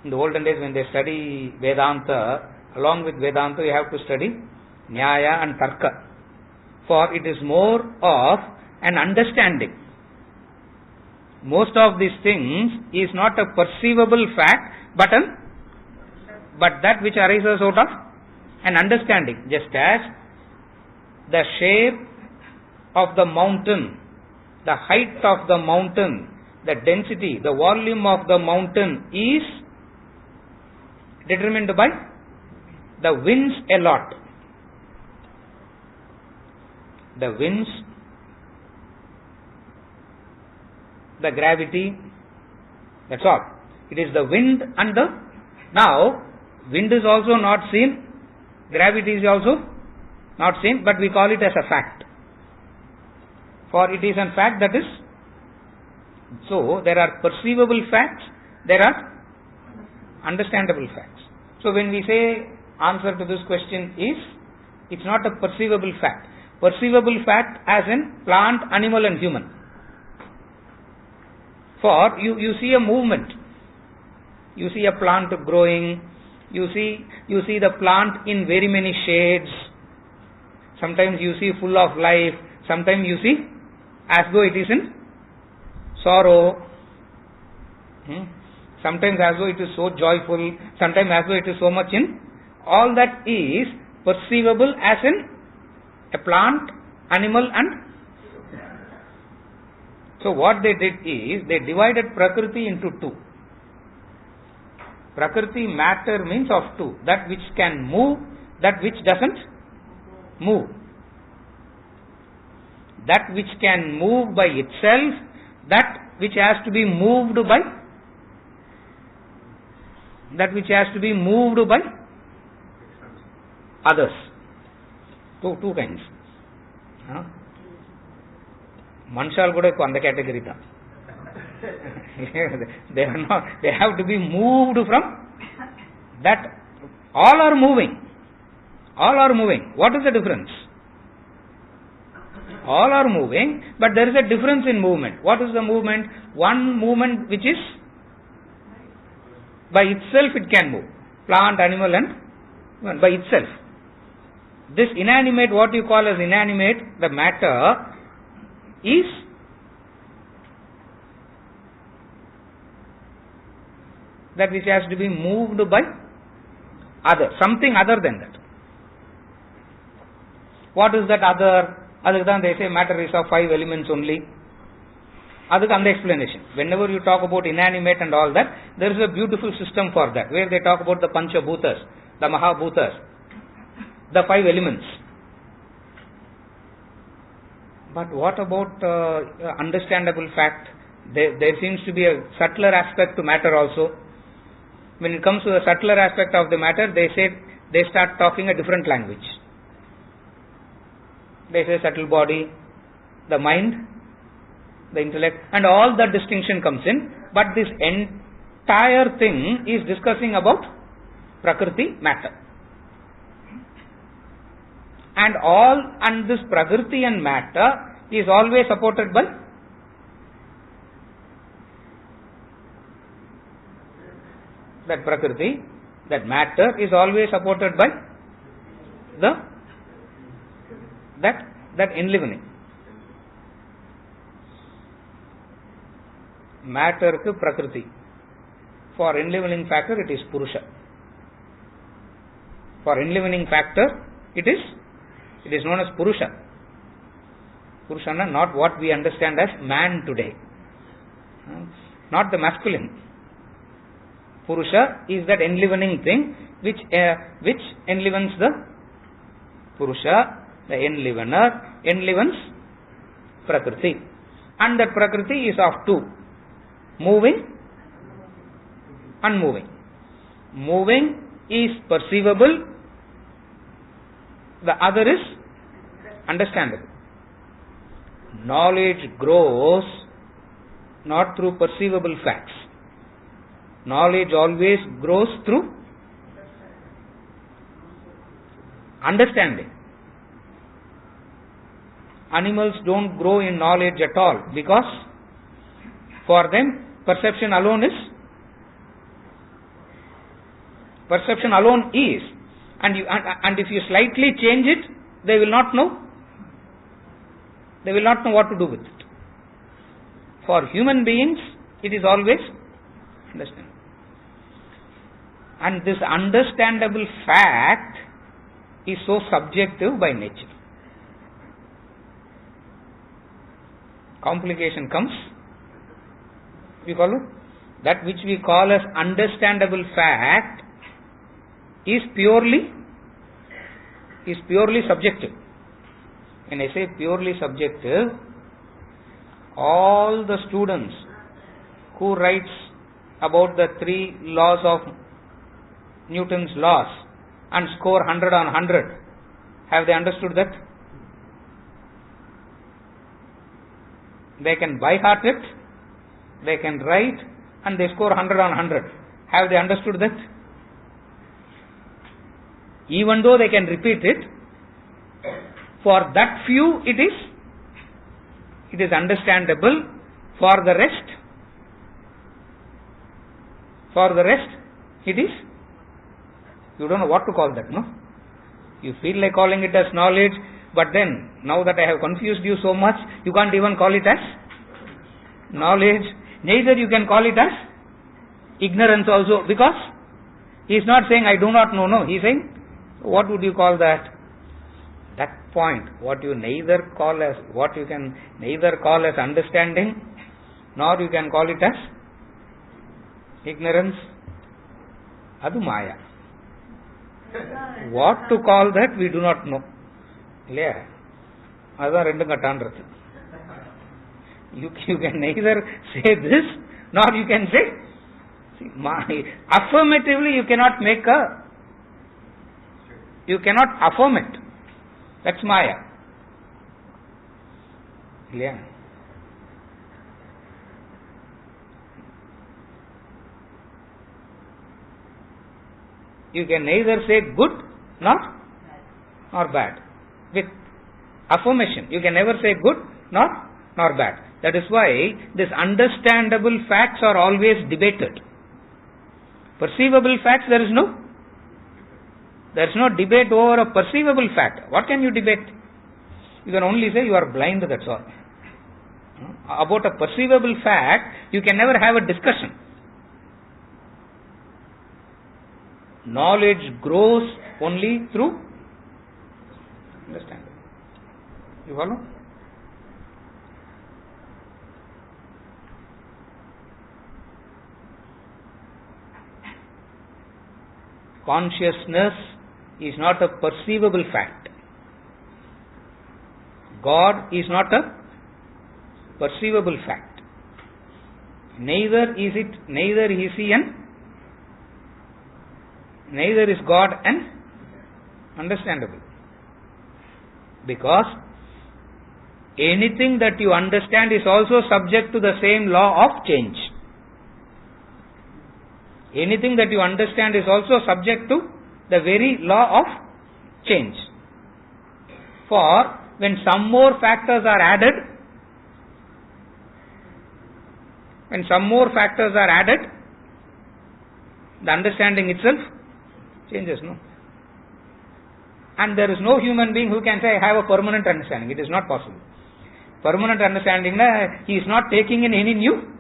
the olden days when they study Vedanta, along with Vedanta you have to study Nyaya and Tarka. For it is more of an understanding. Most of these things is not a perceivable fact, but that which arises out of an understanding. Just as the shape of the mountain, the height of the mountain, the density, the volume of the mountain is determined by the winds a lot. The winds, the gravity, that's all. It is the wind and now wind is also not seen, gravity is also not seen, but we call it as a fact. For it is a fact that is, so there are perceivable facts, there are understandable facts. So when we say answer to this question is, it's not a perceivable fact. Perceivable fact as in plant, animal and human. For you see a movement, you see a plant growing, you see the plant in very many shades. Sometimes you see full of life, sometimes you see as though it is in sorrow, sometimes as though it is so joyful, sometimes as though it is so much in. All that is perceivable as in a plant, animal and. So what they did is, they divided Prakriti into two. Prakriti, matter means of two. That which can move, that which doesn't move. That which can move by itself, that which has to be moved by, others. Two kinds. Manshal kuda on the category tha. They have to be moved from that. All are moving. What is the difference? All are moving, but there is a difference in movement. What is the movement? One movement which is by itself it can move. Plant, animal and by itself. This inanimate, what you call as inanimate, the matter is that which has to be moved by something other than that. What is that other? Other than they say matter is of 5 elements only. Other than the explanation. Whenever you talk about inanimate and all that, there is a beautiful system for that, where they talk about the Pancha Bhutas, the Mahabhutas, the 5 elements. But what about understandable fact? There seems to be a subtler aspect to matter also. When it comes to the subtler aspect of the matter, they start talking a different language. They say subtle body, the mind, the intellect, and all that distinction comes in. But this entire thing is discussing about Prakriti, matter. And this Prakriti and matter is always supported by that Prakriti, that matter is always supported by that enlivening. Matter to Prakriti. For enlivening factor it is Purusha. For enlivening factor it is known as Purusha. Purusha, not what we understand as man today. Not the masculine. Purusha is that enlivening thing which enlivens the Purusha, the enlivener, enlivens Prakriti. And that Prakriti is of two, moving, unmoving. Moving is perceivable, the other is understandable. Knowledge grows not through perceivable facts. Knowledge always grows through understanding. Animals don't grow in knowledge at all because for them perception alone is and if you slightly change it, they will not know what to do with it. For human beings, it is always understandable. And this understandable fact is so subjective by nature. Complication comes, we call it, that which we call as understandable fact is purely subjective. When I say purely subjective, all the students who writes about the 3 laws of Newton's laws and score 100 on 100, have they understood that? They can by heart it, they can write, and they score 100 on 100. Have they understood that? Even though they can repeat it, for that few it is understandable. For the rest it is, you don't know what to call that, no? You feel like calling it as knowledge, but then, now that I have confused you so much, you can't even call it as knowledge. Neither you can call it as ignorance also, because he is not saying I do not know, no, he is saying, what would you call that? That point, what you can neither call as understanding, nor you can call it as ignorance. Adu Maya. What to call that, we do not know. Yeah. You can neither say this, nor you can say, affirmatively you cannot affirm it. That's Maya. Yeah. You can neither say good nor bad. With affirmation, you can never say good nor bad. That is why these understandable facts are always debated. Perceivable facts, there is no debate over a perceivable fact. What can you debate? You can only say you are blind, that's all. About a perceivable fact, you can never have a discussion. Knowledge grows only through understanding. You follow? Consciousness is not a perceivable fact. God is not a perceivable fact. Neither is God an understandable. Because anything that you understand is also subject to the same law of change. Anything that you understand is also subject to the very law of change. For when some more factors are added, the understanding itself changes, no? And there is no human being who can say, I have a permanent understanding. It is not possible. Permanent understanding, he is not taking in any new.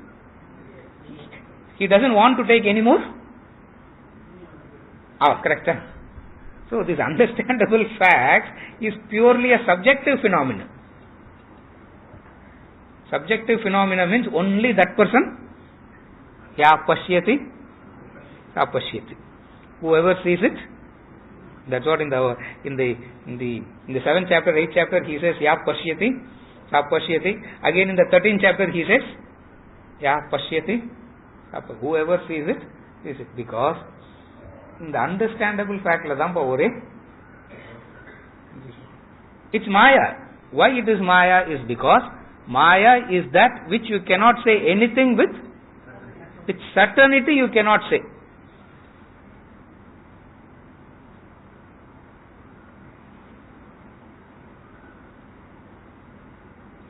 He doesn't want to take any more. Correct. So this understandable fact is purely a subjective phenomenon. Subjective phenomena means only that person, ya pashyati, sa pashyati. Whoever sees it, that's what in the 7th chapter, 8th chapter he says ya pashyati, sa pashyati. Again in the 13th chapter he says ya pashyati. Whoever sees it, because in the understandable fact la dhaan It's Maya. Why it is Maya is because Maya is that which you cannot say anything with certainty you cannot say.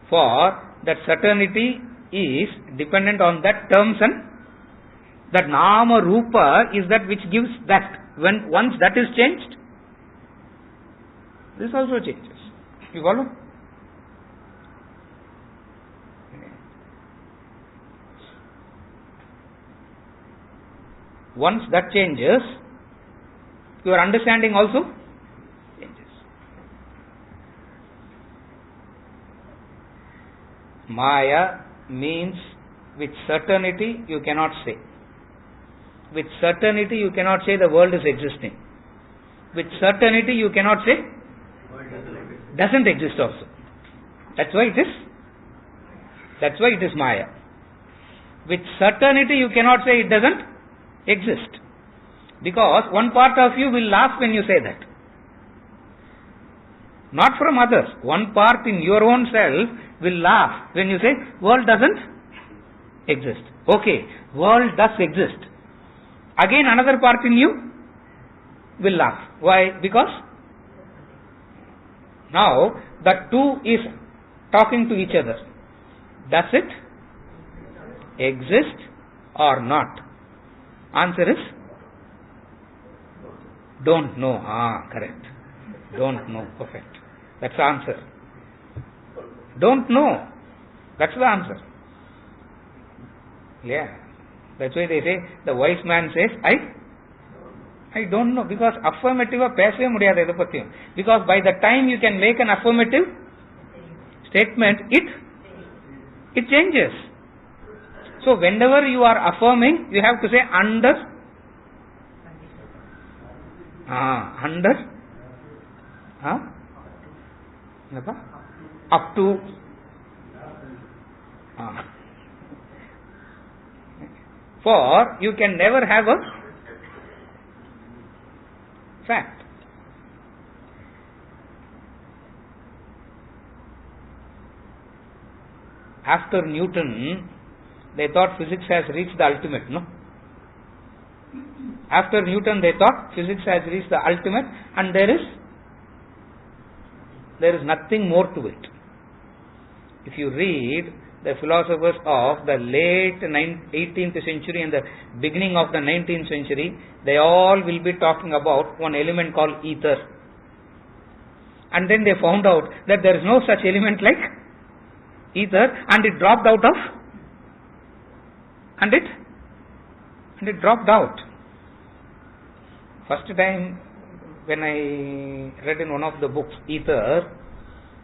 For that certainty is dependent on that terms, and that Nama Rupa is that which gives that. When once that is changed, this also changes. You follow? Once that changes, your understanding also changes. Maya means with certainty you cannot say. With certainty you cannot say the world is existing. With certainty you cannot say doesn't exist also. That's why it is Maya. With certainty you cannot say it doesn't exist. Because one part of you will laugh when you say that. Not from others. One part in your own self will laugh when you say world doesn't exist. Okay, world does exist. Again another part in you will laugh. Why? Because now the two is talking to each other. Does it exist or not? Answer is don't know. Correct. Don't know. Perfect. That's the answer. Don't know. That's the answer. Yeah. That's why they say, the wise man says, I don't know. Because affirmative பேசவே முடியாது எதை பத்தியும். Because by the time you can make an affirmative statement, it changes. So whenever you are affirming, you have to say under up to for you can never have a fact. After Newton, they thought physics has reached the ultimate, no? After Newton, they thought physics has reached the ultimate, and there is nothing more to it. If you read the philosophers of the late 18th century and the beginning of the 19th century, they all will be talking about one element called ether. And then they found out that there is no such element like ether, and it dropped out of, and it dropped out. First time when I read in one of the books ether,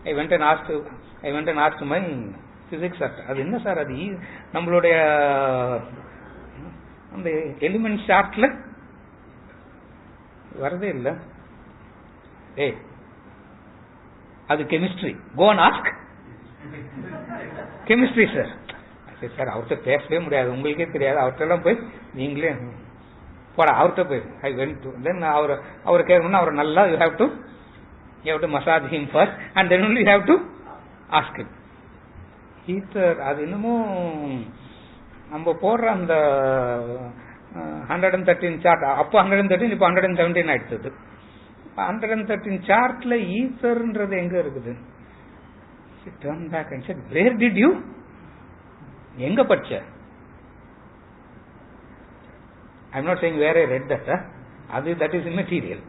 I went and asked my physics sir, அது என்ன sir அது நம்மளுடைய அந்த element சார்ட்ல வரதே இல்ல. ஏய் அது chemistry, go and ask chemistry sir. Sir அவர்கிட்ட பேசவே முடியாது, உங்களுக்கே தெரியாது, அவர்கிட்ட போய் நீங்களே போட அவர்கிட்ட போய் ஐ வென்ட் டு தென் அவர் கேட்கணும்னா அவர் நல்லா you have to massage him first and then only you have to ask him. Ether அது இன்னமும் நம்ம போடுற அந்த 113 சார்ட், அப்போ 113 இப்போ 117 ஆயிடுச்சு. 113 சார்ட்ல ஈத்தர்ன்றது எங்க இருக்குது? Turn back and said, where did you? எங்க படிச்ச? I'm not saying where I read that. That is immaterial.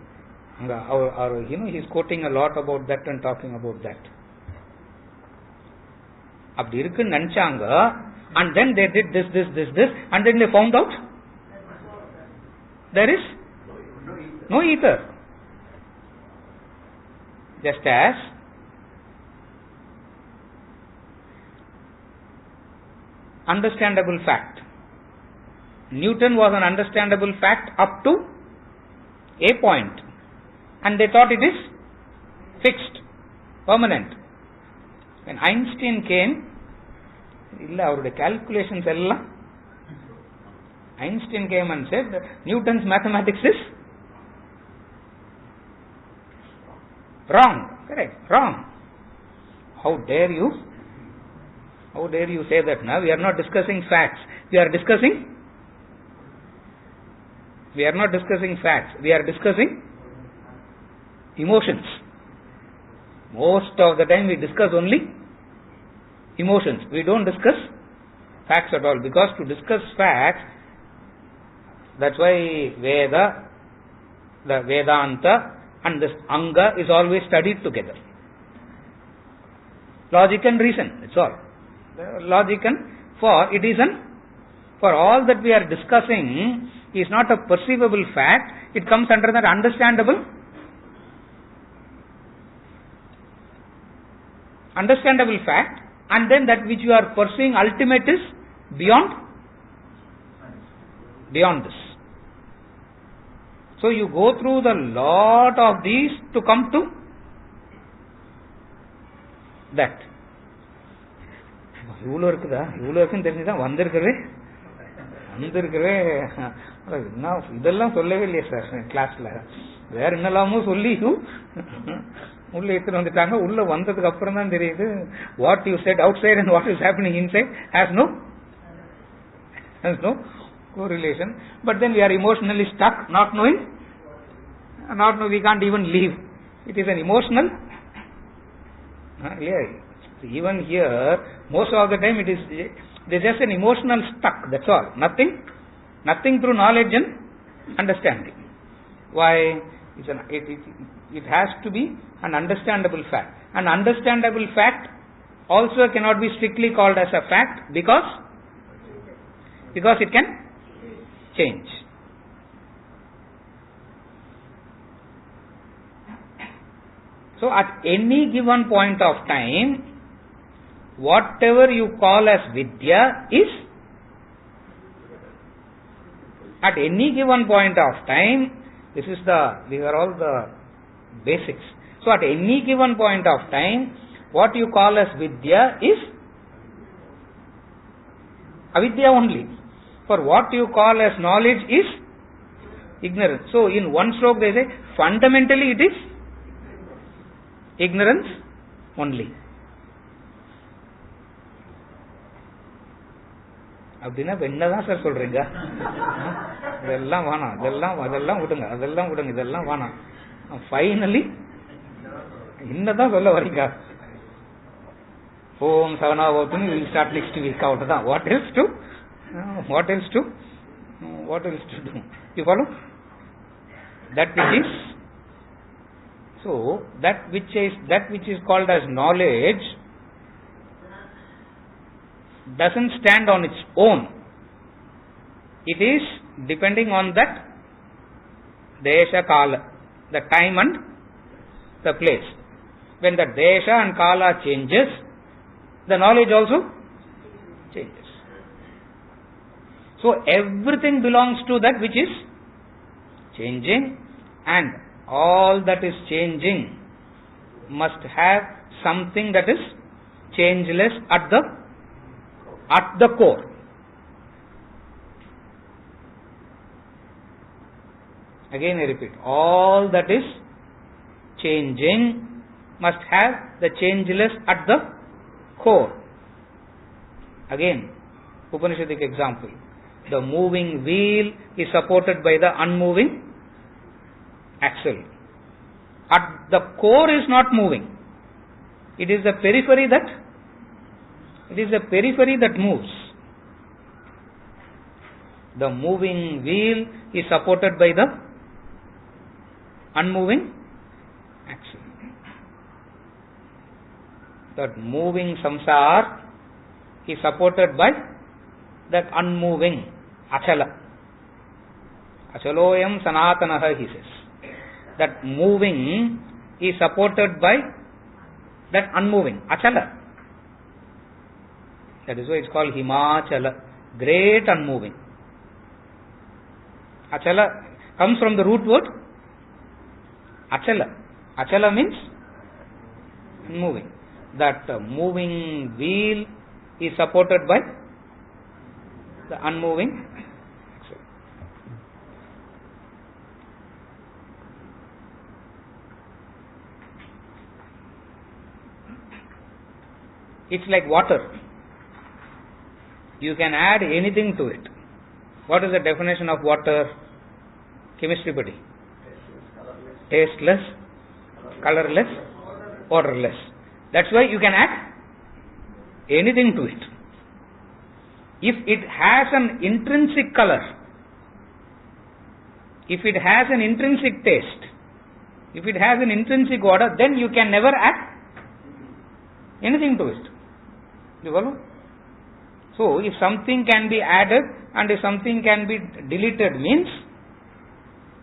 He is quoting a lot about that and talking about that. அப்படி இருக்குன்னு நினைச்சாங்க, and then they did this and then they found out there is no ether. Just as understandable fact, Newton was an understandable fact up to a point, and they thought it is fixed, permanent. When Einstein came, illa avarude calculations ella, Einstein came and said Newton's mathematics is Wrong. Correct. Wrong. How dare you? How dare you say that now? We are not discussing facts. We are not discussing facts. We are discussing emotions. Most of the time we discuss only emotions. We don't discuss facts at all. Because to discuss facts, that's why Veda, the Vedanta and this Anga is always studied together. Logic and reason, that's all. Logic and for all that we are discussing is not a perceivable fact, it comes under that understandable fact, and then that which you are pursuing ultimate is beyond this. So you go through the lot of these to come to that. இவ்வளோ இருக்குதா, இவ்வளோ இருக்குன்னு தெரிஞ்சுதான் வந்திருக்கிறவே இதெல்லாம் சொல்லவே இல்லையே sir கிளாஸ்ல, வேற என்னெல்லாமோ சொல்லி உள்ள எடுத்துட்டு வந்துட்டாங்க. உள்ள வந்ததுக்கு அப்புறம் தான் தெரியுது what you said outside and what is happening inside has no correlation. But then we are emotionally stuck, not knowing, we can't even leave. It is an emotional. Even here, most of the time it is just an emotional stuck. That's all. Nothing through knowledge and understanding. Why? It has to be an understandable fact. An understandable fact also cannot be strictly called as a fact because it can change. So at any given point of time, whatever you call as Vidya is, at any given point of time, these are all the basics. So at any given point of time, what you call as Vidya is avidya only. For what you call as knowledge is ignorance. So in one stroke they say, fundamentally it is ignorance only. அப்படின்னா என்னதான் sir சொல்றீங்க? இதெல்லாம் வேணாம், அதெல்லாம் விடுங்க, இதெல்லாம் வேணாம். Finally என்னதான் சொல்ல வரீங்க? ஓம் சகனாவத்துன்னு வில் ஸ்டார்ட் நெக்ஸ்ட் வீக் அவ்வளவுதான். What else to do? You follow? That which is called as knowledge doesn't stand on its own. It is depending on that desha kala, the time and the place. When the desha and kala changes, the knowledge also changes. So everything belongs to that which is changing, and all that is changing must have something that is changeless at the core. Again I repeat, all that is changing must have the changeless at the core. Again, Upanishadic example. The moving wheel is supported by the unmoving axle. At the core is not moving. It is the periphery that moves. The moving wheel is supported by the unmoving axle. That moving samsar is supported by that unmoving achala. Achaloyam sanatanaha, he says. That moving is supported by that unmoving achala. That is why it's called Himachala, great unmoving. Achala comes from the root word achala. Achala means unmoving. That moving wheel is supported by the unmoving axle. It's like water. You can add anything to it. What is the definition of water? Chemistry buddy. Tasteless, colorless, odorless. That's why you can add anything to it. If it has an intrinsic color, if it has an intrinsic taste, if it has an intrinsic odor, then you can never add anything to it. You follow? So, if something can be added and if something can be deleted, means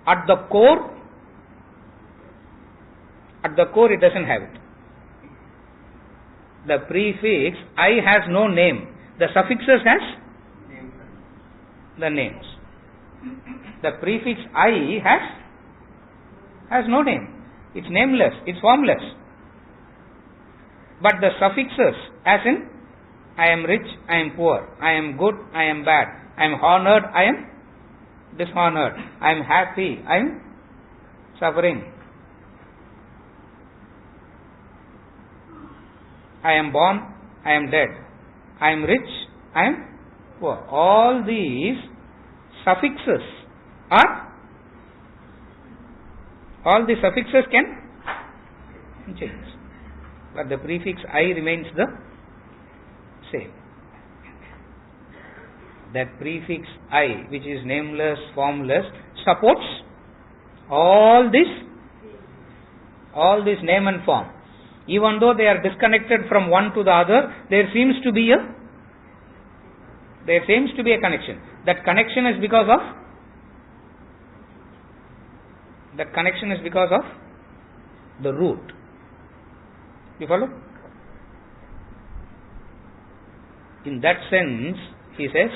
at the core it doesn't have it. The prefix I has no name. The suffixes has the names. The prefix I has no name. It's nameless. It's formless. But the suffixes, as in I am rich, I am poor, I am good, I am bad, I am honored, I am dishonored, I am happy, I am suffering, I am born, I am dead, I am rich, I am poor. All these suffixes can change. But the prefix I remains the same. That prefix I, which is nameless, formless, supports all this name and form. Even though they are disconnected from one to the other, there seems to be a connection. That connection is because of the root. You follow? In that sense, he says,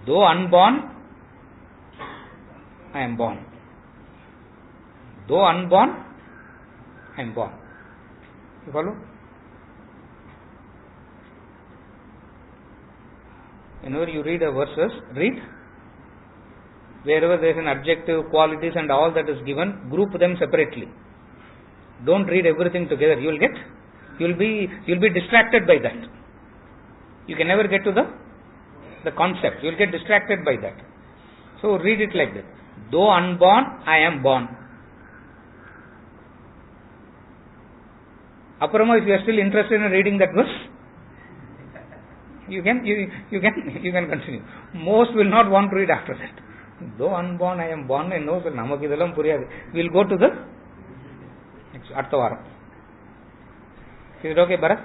though unborn, I am born. Though unborn, I am born. You follow? Whenever you read a verses, read. Wherever there is an adjective, qualities and all that is given, group them separately. Don't read everything together. You will be distracted by that. You can never get to the concept. You will get distracted by that. So read it like that. Though unborn, I am born. Aparama, if you are still interested in reading that verse, you can continue. Most will not want to read after that. Though unborn, I am born. And knows namakidhalam puriyadu. We will go to the next Arthavaram. Is it okay, Bharat?